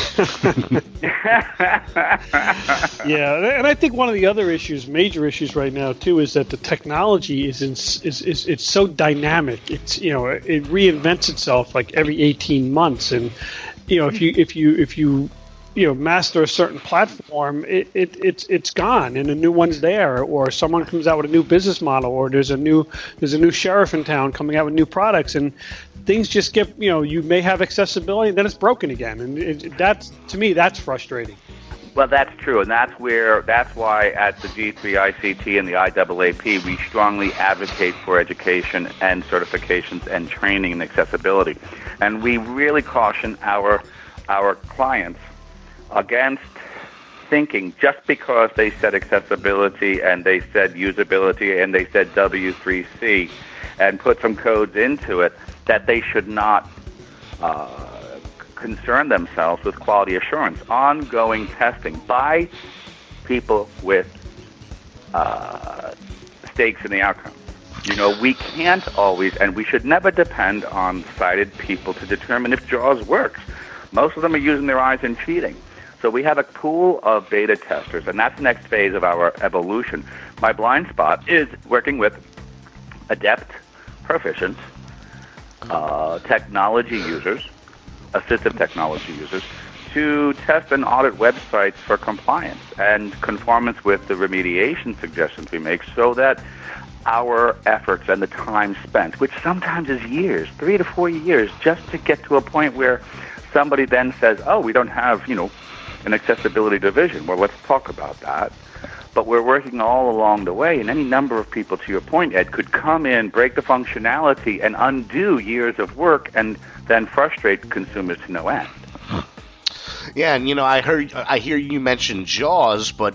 Yeah, and I think one of the other major issues right now too, is that the technology is it's so dynamic. It's it reinvents itself like every 18 months, and if you master a certain platform, it's gone and a new one's there, or someone comes out with a new business model, or there's a new sheriff in town coming out with new products, and things just get you may have accessibility and then it's broken again, and that's, to me, that's frustrating. Well, that's true, and that's why at the G3ICT and the IAAP we strongly advocate for education and certifications and training and accessibility, and we really caution our clients against thinking just because they said accessibility and they said usability and they said W3C and put some codes into it that they should not concern themselves with quality assurance, ongoing testing by people with stakes in the outcome. You know, we can't always, and we should never depend on sighted people to determine if JAWS works. Most of them are using their eyes and cheating. So we have a pool of beta testers, and that's the next phase of our evolution. My blind spot is working with adept, proficient technology users, assistive technology users, to test and audit websites for compliance and conformance with the remediation suggestions we make, so that our efforts and the time spent, which sometimes is years, 3 to 4 years, just to get to a point where somebody then says, oh, we don't have, an accessibility division. Well, let's talk about that. But we're working all along the way, and any number of people, to your point, Ed, could come in, break the functionality, and undo years of work, and then frustrate consumers to no end. Yeah, and I hear you mention JAWS, but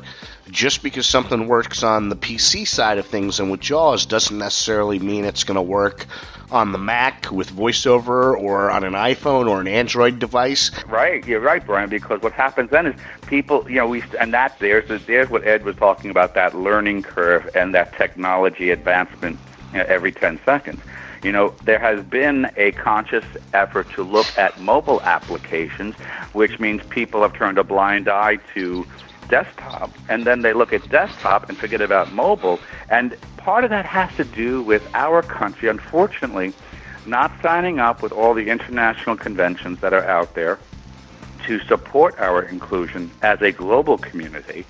just because something works on the PC side of things and with JAWS doesn't necessarily mean it's going to work on the Mac with VoiceOver or on an iPhone or an Android device. Right, you're right, Brian, because what happens then is people, there's what Ed was talking about, that learning curve and that technology advancement every 10 seconds. There has been a conscious effort to look at mobile applications, which means people have turned a blind eye to desktop, and then they look at desktop and forget about mobile. And part of that has to do with our country, unfortunately, not signing up with all the international conventions that are out there to support our inclusion as a global community.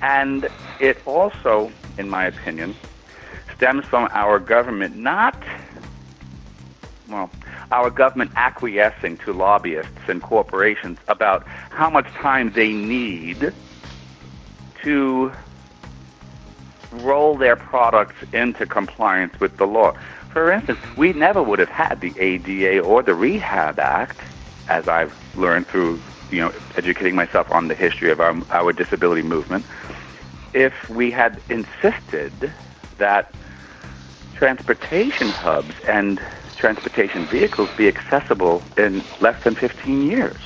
And it also, in my opinion, stems from our government our government acquiescing to lobbyists and corporations about how much time they need to roll their products into compliance with the law. For instance, we never would have had the ADA or the Rehab Act, as I've learned through educating myself on the history of our disability movement, if we had insisted that transportation hubs and transportation vehicles be accessible in less than 15 years.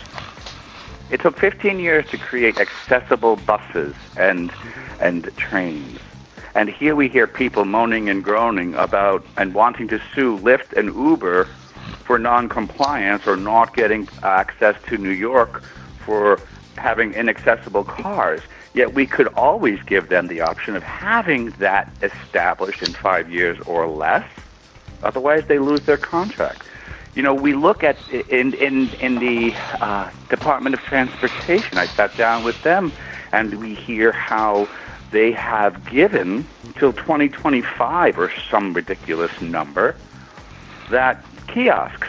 It took 15 years to create accessible buses and trains. And here we hear people moaning and groaning about and wanting to sue Lyft and Uber for non-compliance or not getting access to New York for having inaccessible cars. Yet we could always give them the option of having that established in 5 years or less. Otherwise, they lose their contract. We look at in the Department of Transportation. I sat down with them, and we hear how they have given till 2025 or some ridiculous number that kiosks,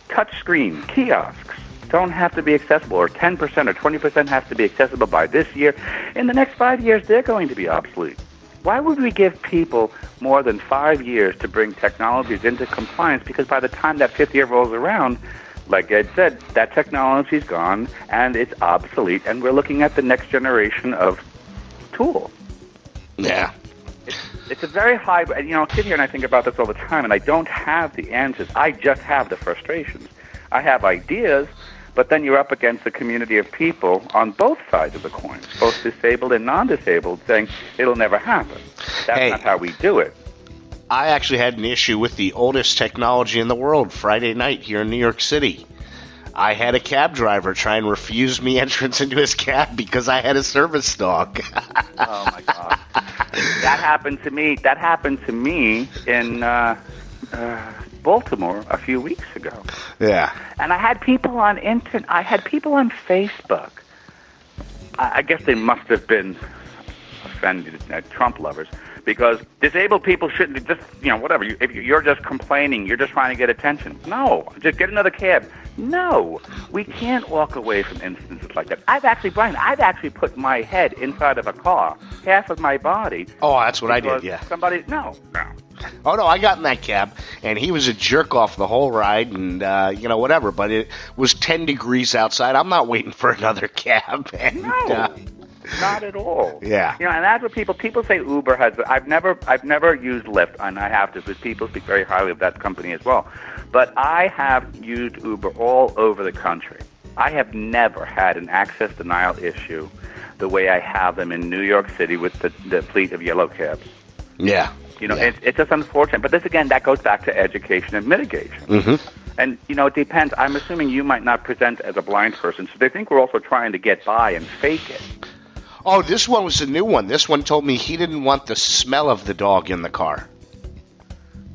touchscreen kiosks, don't have to be accessible, or 10% or 20% have to be accessible by this year. In the next 5 years, they're going to be obsolete. Why would we give people more than 5 years to bring technologies into compliance? Because by the time that 5th year rolls around, like Ed said, that technology's gone and it's obsolete, and we're looking at the next generation of tools. Yeah. It's a very high, I sit here and I think about this all the time, and I don't have the answers. I just have the frustrations. I have ideas, but then you're up against a community of people on both sides of the coin, both disabled and non-disabled, saying it'll never happen. That's not how we do it. I actually had an issue with the oldest technology in the world Friday night here in New York City. I had a cab driver try and refuse me entrance into his cab because I had a service dog. Oh, my God. That happened to me. That happened to me in Baltimore a few weeks ago. Yeah. And I had people on I had people on Facebook. I guess they must have been offended, Trump lovers, because disabled people shouldn't just, whatever. If you're just complaining, you're just trying to get attention. No, just get another cab. No, we can't walk away from instances like that. I've actually put my head inside of a car, half of my body. Oh, that's what I did, yeah. No. Oh, no, I got in that cab, and he was a jerk-off the whole ride, and, whatever, but it was 10 degrees outside. I'm not waiting for another cab. And, no. Not at all. Yeah. And that's what people say Uber has. I've never used Lyft, and I have to, because people speak very highly of that company as well. But I have used Uber all over the country. I have never had an access denial issue the way I have them in New York City with the fleet of yellow cabs. Yeah. It's just unfortunate. But this, again, that goes back to education and mitigation. Mm-hmm. And, it depends. I'm assuming you might not present as a blind person, so they think we're also trying to get by and fake it. Oh, this one was a new one. This one told me he didn't want the smell of the dog in the car.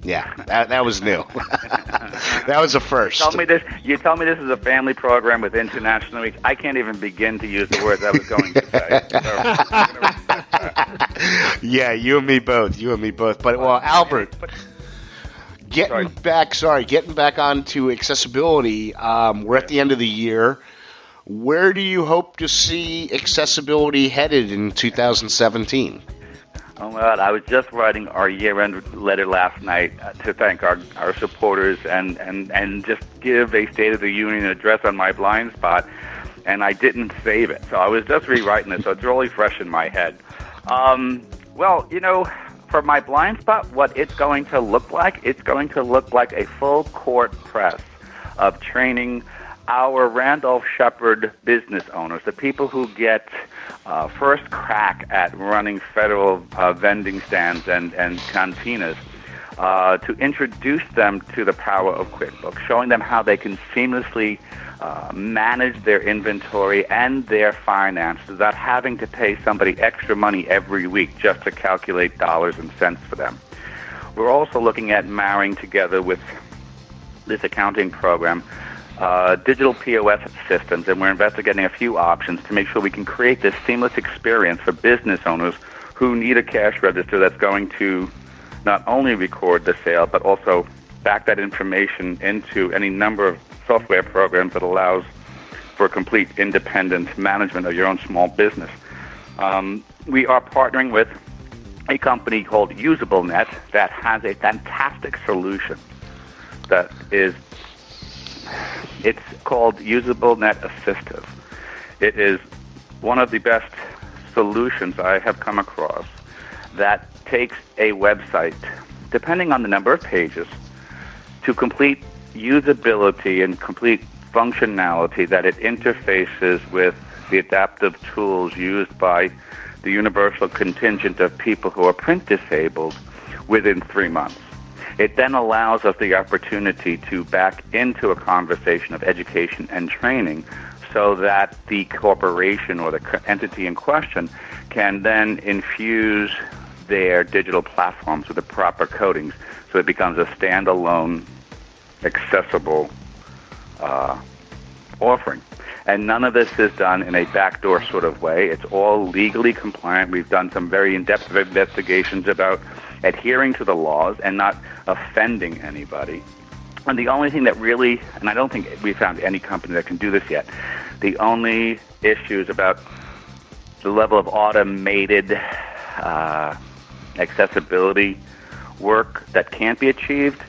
Yeah, that was new. That was a first. You tell me this is a family program with international reach. I can't even begin to use the words I was going to say. Yeah, you and me both. But, well, Albert, getting back onto accessibility, we're at the end of the year. Where do you hope to see accessibility headed in 2017? Oh, well, I was just writing our year-end letter last night to thank our supporters and just give a State of the Union address on my blind spot, and I didn't save it. So I was just rewriting it, so it's really fresh in my head. Well, for my blind spot, what it's going to look like a full court press of training our Randolph Shepherd business owners, the people who get first crack at running federal vending stands and cantinas, to introduce them to the power of QuickBooks, showing them how they can seamlessly manage their inventory and their finances without having to pay somebody extra money every week just to calculate dollars and cents for them. We're also looking at marrying together with this accounting program digital POS systems, and we're investigating a few options to make sure we can create this seamless experience for business owners who need a cash register that's going to not only record the sale, but also back that information into any number of software programs that allows for complete independent management of your own small business. We are partnering with a company called UsableNet that has a fantastic solution that is it's called UsableNet Assistive. It is one of the best solutions I have come across that takes a website, depending on the number of pages, to complete usability and complete functionality that it interfaces with the adaptive tools used by the universal contingent of people who are print disabled within 3 months. It then allows us the opportunity to back into a conversation of education and training so that the corporation or the entity in question can then infuse their digital platforms with the proper codings so it becomes a standalone, accessible offering. And none of this is done in a backdoor sort of way. It's all legally compliant. We've done some very in-depth investigations about adhering to the laws and not offending anybody. And the only thing that really, and I don't think we found any company that can do this yet, the only issue is about the level of automated accessibility work that can't be achieved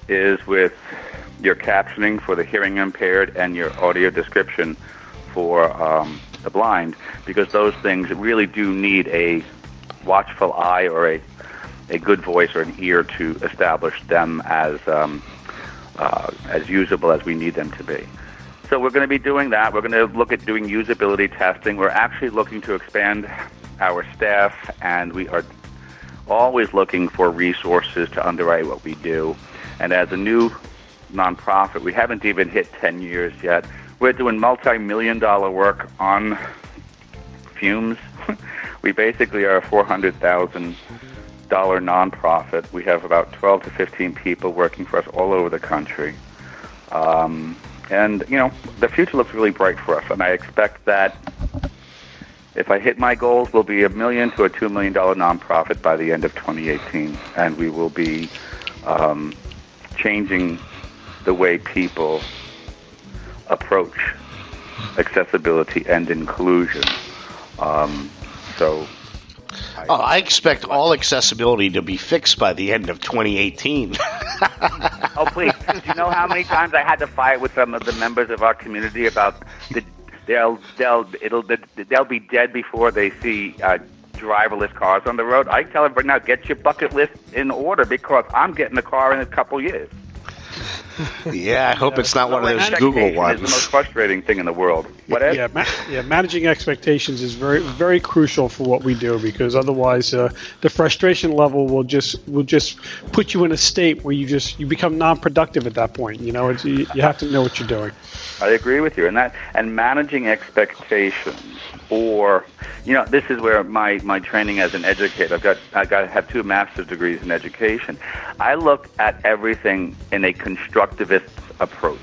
is with your captioning for the hearing impaired and your audio description for the blind, because those things really do need a watchful eye or a good voice or an ear to establish them as usable as we need them to be. So we're going to be doing that. We're going to look at doing usability testing. We're actually looking to expand our staff, and we are always looking for resources to underwrite what we do. And as a new nonprofit, we haven't even hit 10 years yet. We're doing multi-million-dollar work on fumes. We basically are a $400,000 nonprofit. We have about 12 to 15 people working for us all over the country. And, the future looks really bright for us. And I expect that if I hit my goals, we'll be $1 million to a $2 million nonprofit by the end of 2018. And we will be changing the way people approach accessibility and inclusion. I expect all accessibility to be fixed by the end of 2018. Oh, please. Do you know how many times I had to fight with some of the members of our community about they'll be dead before they see driverless cars on the road? I tell everybody now, get your bucket list in order because I'm getting a car in a couple years. Yeah, I hope it's not one of those Google ones. It's the most frustrating thing in the world. What Ed? Managing expectations is very, very crucial for what we do because otherwise, the frustration level will just put you in a state where you become non-productive at that point. You know, you have to know what you're doing. I agree with you, and managing expectations. Or, this is where my training as an educator. I have 2 master's degrees in education. I look at everything in a constructivist approach.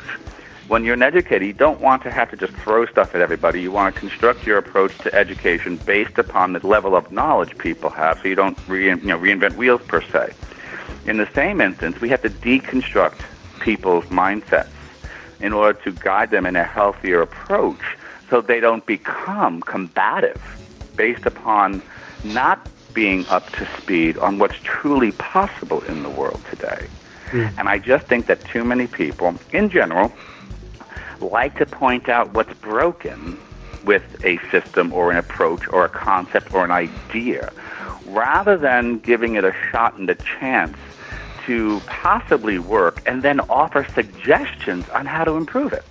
When you're an educator, you don't want to have to just throw stuff at everybody. You want to construct your approach to education based upon the level of knowledge people have, so you don't reinvent wheels per se. In the same instance, we have to deconstruct people's mindsets in order to guide them in a healthier approach, so they don't become combative based upon not being up to speed on what's truly possible in the world today. And I just think that too many people, in general, like to point out what's broken with a system or an approach or a concept or an idea, rather than giving it a shot and a chance to possibly work and then offer suggestions on how to improve it.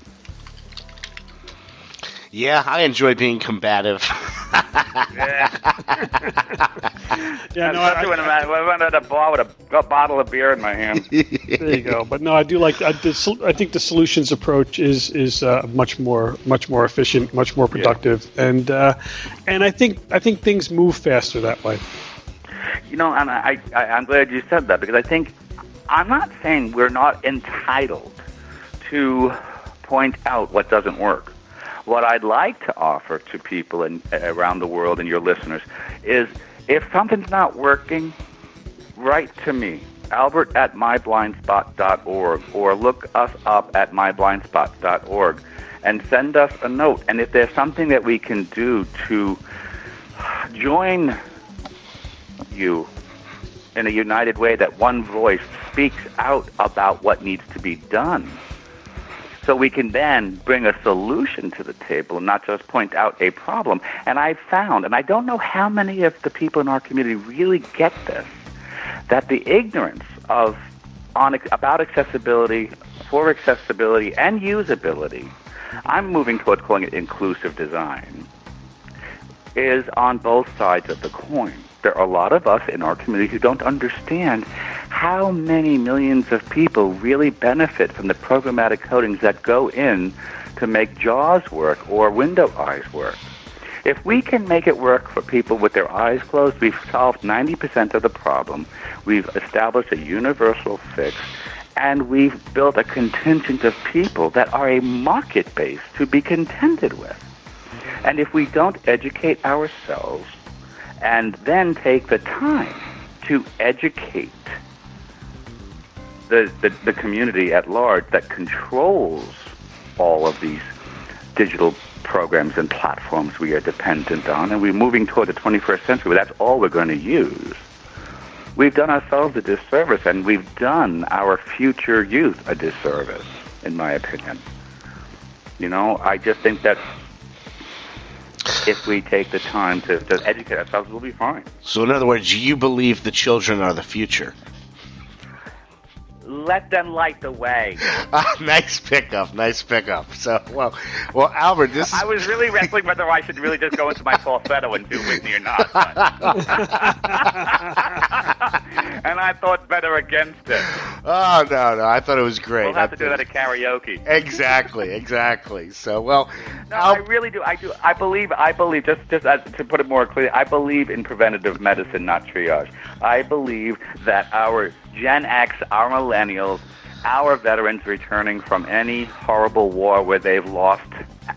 Yeah, I enjoy being combative. I went at a bar with a bottle of beer in my hand. There you go. But no, I do like. I think the solutions approach is much more efficient, much more productive, and I think things move faster that way. And I'm glad you said that because I think I'm not saying we're not entitled to point out what doesn't work. What I'd like to offer to people around the world and your listeners is if something's not working, write to me, Albert at myblindspot.org, or look us up at myblindspot.org and send us a note. And if there's something that we can do to join you in a united way that one voice speaks out about what needs to be done, so we can then bring a solution to the table and not just point out a problem. And I've found, and I don't know how many of the people in our community really get this, that the ignorance about accessibility, for accessibility, and usability, I'm moving toward calling it inclusive design, is on both sides of the coin. There are a lot of us in our community who don't understand how many millions of people really benefit from the programmatic codings that go in to make JAWS work or window eyes work. If we can make it work for people with their eyes closed, we've solved 90% of the problem. We've established a universal fix, and we've built a contingent of people that are a market base to be contended with. And if we don't educate ourselves and then take the time to educate the community at large that controls all of these digital programs and platforms we are dependent on, and we're moving toward the 21st century where that's all we're going to use, we've done ourselves a disservice, and we've done our future youth a disservice, in my opinion. I just think that if we take the time to educate ourselves, we'll be fine. So in other words, you believe the children are the future? Let them light the way. Nice pickup. So, well, Albert, I was really wrestling whether I should really just go into my falsetto and do Whitney or not. And I thought better against it. Oh, no, I thought it was great. We'll have to do that at karaoke. Exactly. So, well... No, I really do. I believe, just to put it more clearly, I believe in preventative medicine, not triage. I believe that our Gen X, our millennials, our veterans returning from any horrible war where they've lost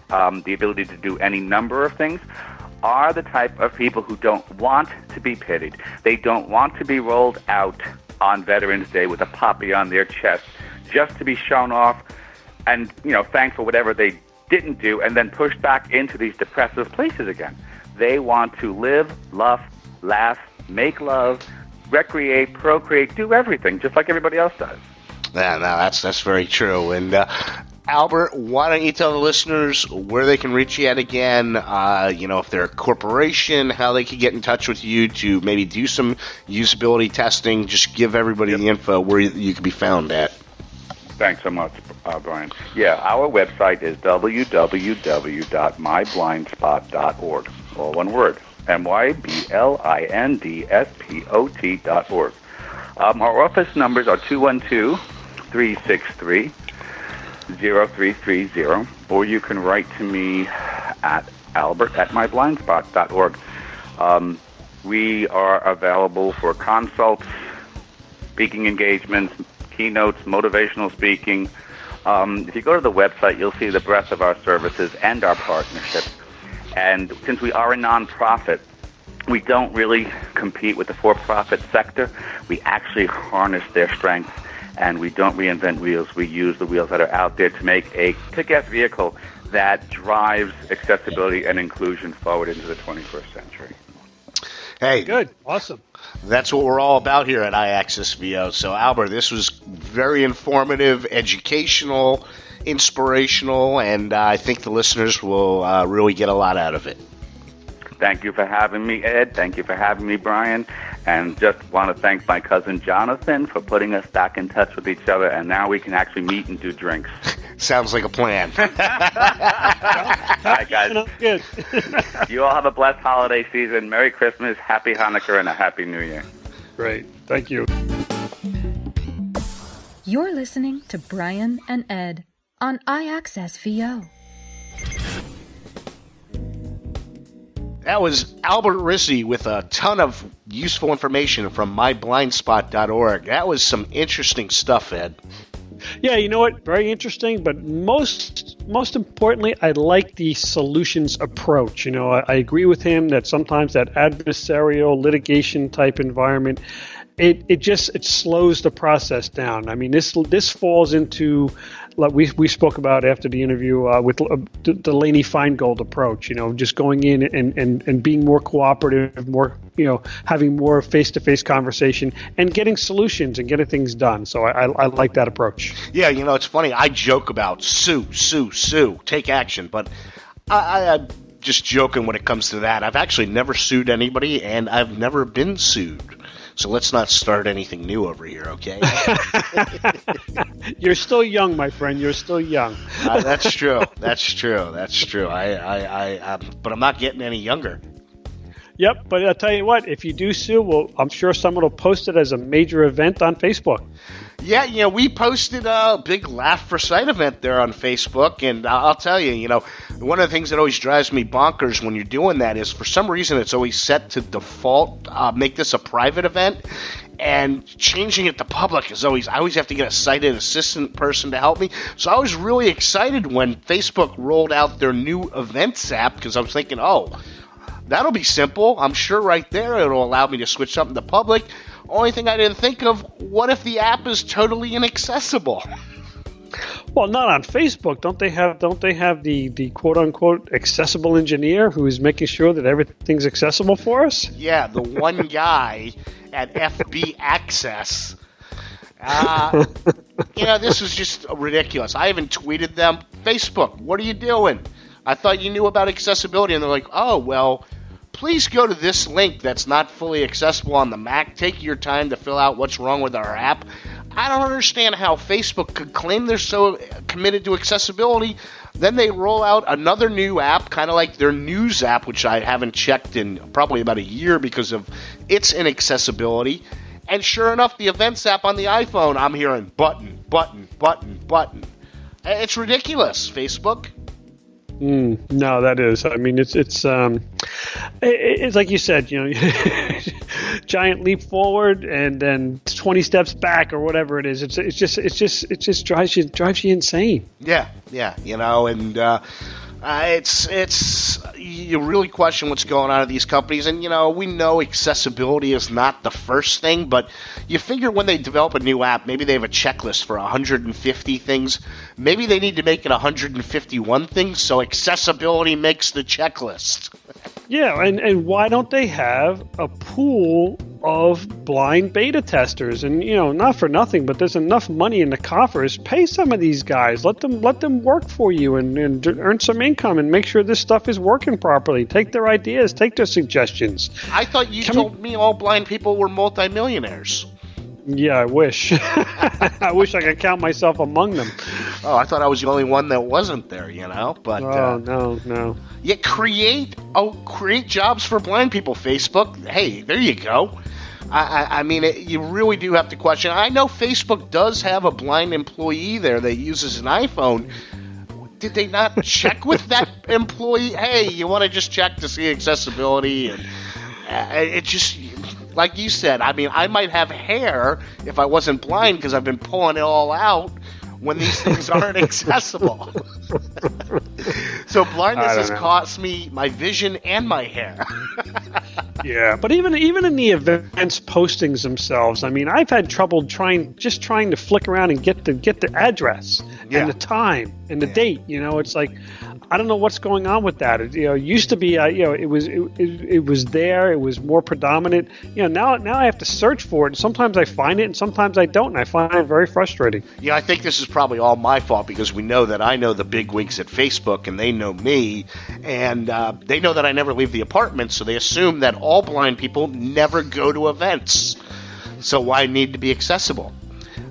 the ability to do any number of things are the type of people who don't want to be pitied. They don't want to be rolled out on Veterans Day with a poppy on their chest just to be shown off and thank for whatever they didn't do, and then push back into these depressive places again. They want to live, laugh, make love, recreate, procreate, do everything, just like everybody else does. Yeah, no, that's very true. And Albert, why don't you tell the listeners where they can reach you at again? If they're a corporation, how they can get in touch with you to maybe do some usability testing. Just give everybody the info where you can be found at. Thanks so much, Brian. Yeah, our website is www.myblindspot.org. All one word. myblindspot.org. Our office numbers are 212-363-0330, or you can write to me at albert@myblindspot.org. We are available for consults, speaking engagements, keynotes, motivational speaking. If you go to the website, you'll see the breadth of our services and our partnerships. And since we are a nonprofit, we don't really compete with the for-profit sector. We actually harness their strengths, and we don't reinvent wheels. We use the wheels that are out there to make a kick-ass vehicle that drives accessibility and inclusion forward into the 21st century. Hey, good, awesome. That's what we're all about here at iAccessVO. So, Albert, this was very informative, educational, inspirational, and I think the listeners will really get a lot out of it. Thank you for having me, Ed. Thank you for having me, Brian. And just want to thank my cousin Jonathan for putting us back in touch with each other, and now we can actually meet and do drinks. Sounds like a plan. All right, guys. Good. You all have a blessed holiday season. Merry Christmas, Happy Hanukkah, and a Happy New Year. Great. Thank you. You're listening to Brian and Ed on iAccessVO. That was Albert Rizzi with a ton of useful information from myblindspot.org. That was some interesting stuff, Ed. Yeah, you know what? Very interesting, but most importantly, I like the solutions approach. I agree with him that sometimes that adversarial litigation type environment, it slows the process down. I mean, this falls into, like we spoke about after the interview with the Laney Feingold approach. Just going in and being more cooperative, more having more face-to-face conversation and getting solutions and getting things done. So I like that approach. Yeah, it's funny. I joke about sue, take action, but I'm just joking when it comes to that. I've actually never sued anybody, and I've never been sued. So let's not start anything new over here, okay? You're still young, my friend. You're still young. That's true. That's true. But I'm not getting any younger. Yep, but I'll tell you what, if you do sue, well, I'm sure someone will post it as a major event on Facebook. Yeah, we posted a big Laugh for Sight event there on Facebook, and I'll tell you, one of the things that always drives me bonkers when you're doing that is for some reason it's always set to default, make this a private event, and changing it to public is I always have to get a sighted assistant person to help me. So I was really excited when Facebook rolled out their new events app because I was thinking, that'll be simple. I'm sure right there it'll allow me to switch something to public. Only thing I didn't think of, what if the app is totally inaccessible? Well, not on Facebook. Don't they have the quote unquote accessible engineer who is making sure that everything's accessible for us? Yeah, the one guy at FB Access. This was just ridiculous. I even tweeted them, Facebook, what are you doing? I thought you knew about accessibility. And they're like, oh, well, please go to this link that's not fully accessible on the Mac. Take your time to fill out what's wrong with our app. I don't understand how Facebook could claim they're so committed to accessibility. Then they roll out another new app, kind of like their news app, which I haven't checked in probably about a year because of its inaccessibility. And sure enough, the events app on the iPhone, I'm hearing button. It's ridiculous, Facebook. No, that is. I mean, it's like you said, giant leap forward and then 20 steps back or whatever it is. It just drives you insane. Yeah. And It's you really question what's going on at these companies, and we know accessibility is not the first thing, but you figure when they develop a new app, maybe they have a checklist for 150 things. Maybe they need to make it 151 things, so accessibility makes the checklist. Yeah, and why don't they have a pool of blind beta testers? And not for nothing, but there's enough money in the coffers. Pay some of these guys. Let them work for you and earn some income and make sure this stuff is working properly. Take their ideas, take their suggestions. I thought you told me all blind people were multimillionaires. Yeah, I wish. I wish I could count myself among them. Oh, I thought I was the only one that wasn't there, But no. Yeah, create jobs for blind people, Facebook. Hey, there you go. I mean, you really do have to question. I know Facebook does have a blind employee there that uses an iPhone. Did they not check with that employee? Hey, you want to just check to see accessibility? And it just, like you said, I mean, I might have hair if I wasn't blind because I've been pulling it all out when these things aren't accessible. So blindness has cost me my vision and my hair. Yeah, but even in the events postings themselves, I mean, I've had trouble trying to flick around and get the address and the time and the date. It's like, I don't know what's going on with that. It used to be, it was there. It was more predominant. Now I have to search for it. And sometimes I find it, and sometimes I don't. And I find it very frustrating. Yeah, I think this is probably all my fault because we know that I know the bigwigs at Facebook, and they know me, and they know that I never leave the apartment, so they assume that all blind people never go to events. So why need to be accessible?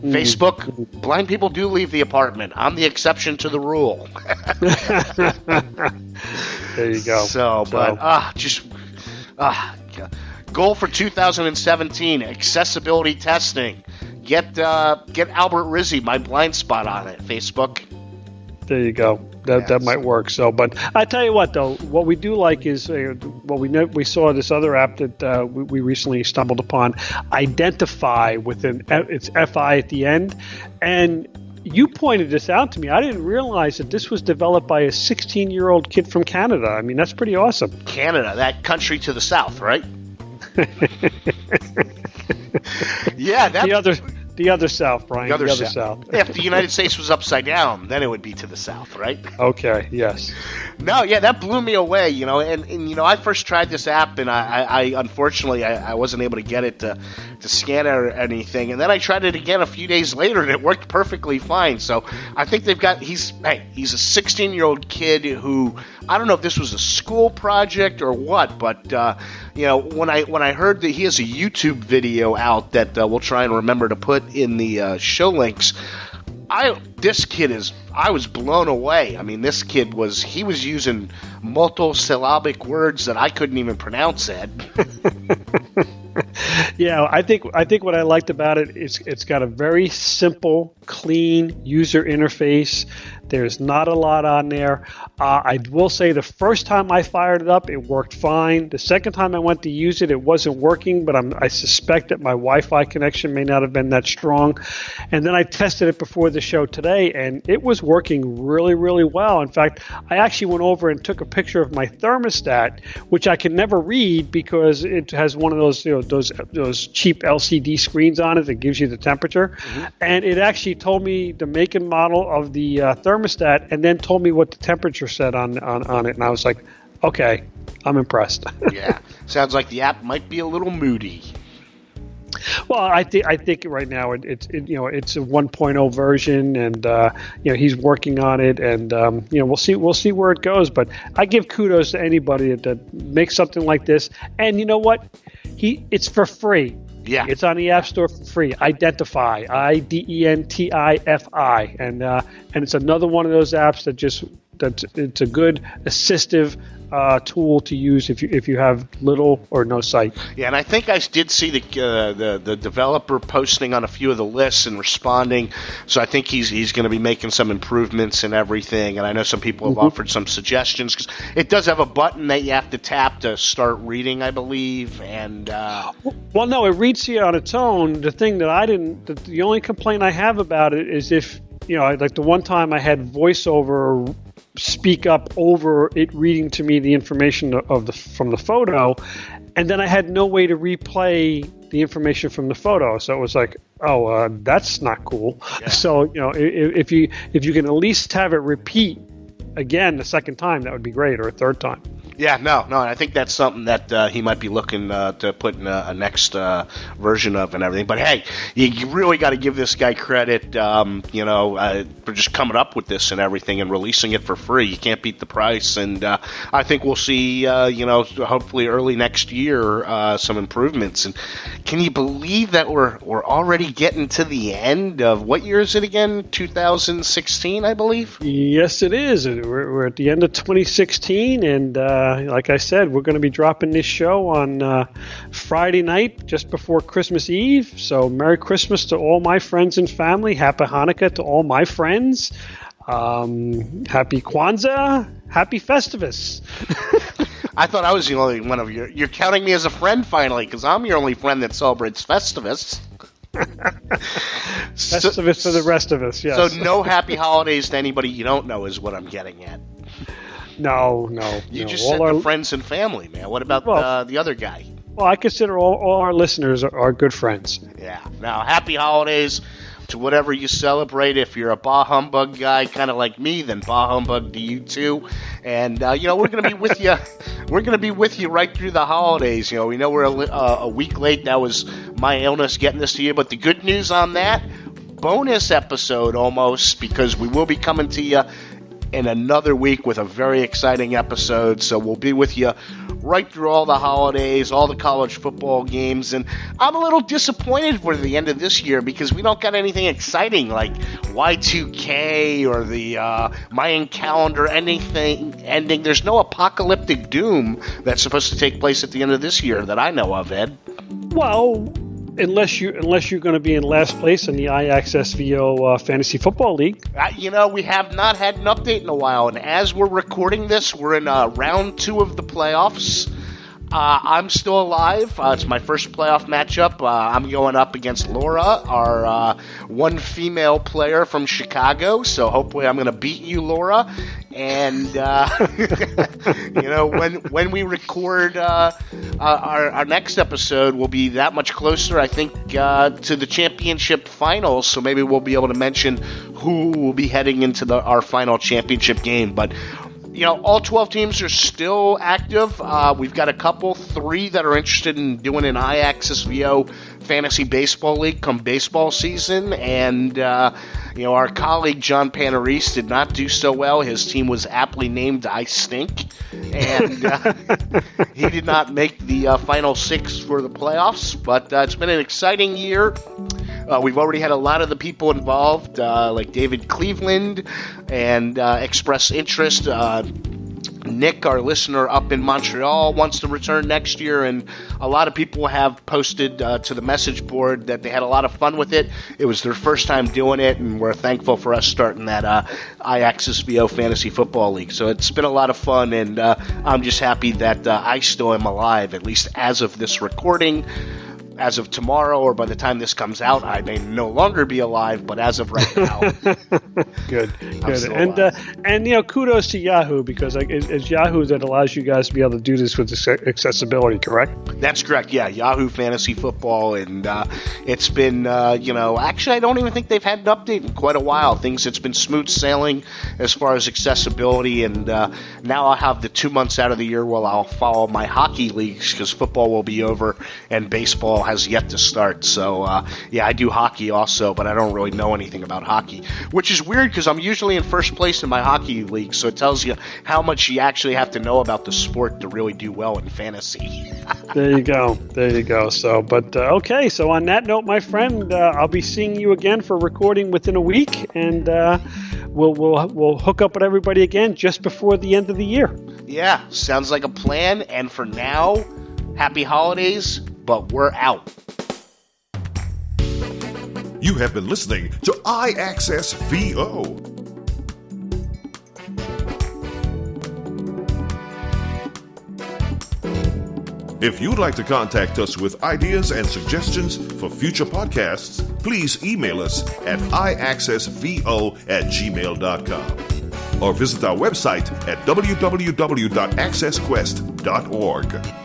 Facebook, blind people do leave the apartment. I'm the exception to the rule. There you go. Goal for 2017, accessibility testing. Get Albert Rizzi, my blind spot on it, Facebook. There you go. That might work. So, but I tell you what, though, what we do like is we saw this other app that we recently stumbled upon, Identify with it's FI at the end, and you pointed this out to me. I didn't realize that this was developed by a 16-year-old kid from Canada. I mean, that's pretty awesome. Canada, that country to the south, right? Yeah, the other south, Brian. The other south. If the United States was upside down, then it would be to the south, right? Okay, yes. No, yeah, that blew me away, and I first tried this app, and I unfortunately I wasn't able to get it to scan it or anything, and then I tried it again a few days later, and it worked perfectly fine. So I think he's a 16-year-old kid who, I don't know if this was a school project or what, but when I heard that he has a YouTube video out that we'll try and remember to put in the show links, I was blown away. I mean, this kid was using multisyllabic words that I couldn't even pronounce, Ed. Yeah, I think what I liked about it is it's got a very simple, clean user interface. There's not a lot on there. I will say the first time I fired it up, it worked fine. The second time I went to use it, it wasn't working, but I suspect that my Wi-Fi connection may not have been that strong. And then I tested it before the show today, and it was working really, really well. In fact, I actually went over and took a picture of my thermostat, which I can never read because it has one of those, those cheap LCD screens on it that gives you the temperature. Mm-hmm. And it actually told me the make and model of the thermostat, and then told me what the temperature said on it, and I was like, okay, I'm impressed. Yeah, sounds like the app might be a little moody. Well, I think right now it's a 1.0 version, and he's working on it, and we'll see where it goes. But I give kudos to anybody that makes something like this, and you know what, it's for free. Yeah, it's on the App Store for free. Identify, IDENTIFI, and it's another one of those apps it's a good assistive tool to use if you have little or no sight. Yeah, and I think I did see the developer posting on a few of the lists and responding. So I think he's going to be making some improvements and everything. And I know some people have offered some suggestions because it does have a button that you have to tap to start reading, I believe. And well, no, it reads here on its own. The thing that the only complaint I have about it is if like the one time I had VoiceOver speak up over it reading to me the information from the photo, and then I had no way to replay the information from the photo. So it was like, that's not cool. Yeah. So if you can at least have it repeat again the second time, that would be great, or a third time. Yeah, no, I think that's something that he might be looking to put in a next version of and everything. But hey, you really got to give this guy credit, for just coming up with this and everything and releasing it for free. You can't beat the price, and I think we'll see, hopefully early next year, some improvements. And can you believe that we're already getting to the end of, what year is it again? 2016, I believe? Yes, it is. We're at the end of 2016, and like I said, we're going to be dropping this show on Friday night, just before Christmas Eve. So Merry Christmas to all my friends and family. Happy Hanukkah to all my friends. Happy Kwanzaa. Happy Festivus. I thought I was the only one of you. You're counting me as a friend finally, because I'm your only friend that celebrates Festivus. Festivus for the rest of us, yes. So no happy holidays to anybody you don't know is what I'm getting at. No. You just said the friends and family, man. What about the other guy? Well, I consider all our listeners are good friends. Yeah. Now, happy holidays to whatever you celebrate. If you're a bah humbug guy, kind of like me, then bah humbug to you too. And we're going to be with you. We're going to be with you right through the holidays. We know we're a week late. That was my illness getting this to you. But the good news on that, bonus episode almost, because we will be coming to you in another week with a very exciting episode. So we'll be with you right through all the holidays, all the college football games. And I'm a little disappointed for the end of this year because we don't got anything exciting like Y2K or the Mayan calendar ending. There's no apocalyptic doom that's supposed to take place at the end of this year that I know of, Ed. Well, unless you're going to be in last place in the iAccessVO Fantasy Football League. We have not had an update in a while, and as we're recording this, we're in round 2 of the playoffs. I'm still alive. It's my first playoff matchup. I'm going up against Laura, our one female player from Chicago. So hopefully I'm going to beat you, Laura. And when we record our next episode, we'll be that much closer, I think, to the championship finals. So maybe we'll be able to mention who will be heading into our final championship game. But all 12 teams are still active. We've got 3 that are interested in doing an iAccessVO Fantasy Baseball League come baseball season. And, our colleague John Panarese did not do so well. His team was aptly named I Stink. And he did not make the final 6 for the playoffs. But it's been an exciting year. We've already had a lot of the people involved, like David Cleveland, and express interest. Nick, our listener up in Montreal, wants to return next year, and a lot of people have posted to the message board that they had a lot of fun with it. It was their first time doing it, and we're thankful for us starting that iAccessVO Fantasy Football League. So it's been a lot of fun, and I'm just happy that I still am alive, at least as of this recording. As of tomorrow, or by the time this comes out, I may no longer be alive, but as of right now, good. And kudos to Yahoo, because it's Yahoo that allows you guys to be able to do this with accessibility, correct? That's correct. Yeah, Yahoo Fantasy Football, and it's been actually I don't even think they've had an update in quite a while. It's been smooth sailing as far as accessibility, and now I'll have the 2 months out of the year where I'll follow my hockey leagues because football will be over and baseball has yet to start. So I do hockey also, but I don't really know anything about hockey, which is weird because I'm usually in first place in my hockey league, so it tells you how much you actually have to know about the sport to really do well in fantasy. There you go. So, but okay, so on that note, my friend, I'll be seeing you again for recording within a week, and we'll hook up with everybody again just before the end of the year. Yeah, sounds like a plan. And for now, happy holidays, but we're out. You have been listening to iAccessVO. If you'd like to contact us with ideas and suggestions for future podcasts, please email us at iAccessVO@gmail.com. or visit our website at www.accessquest.org.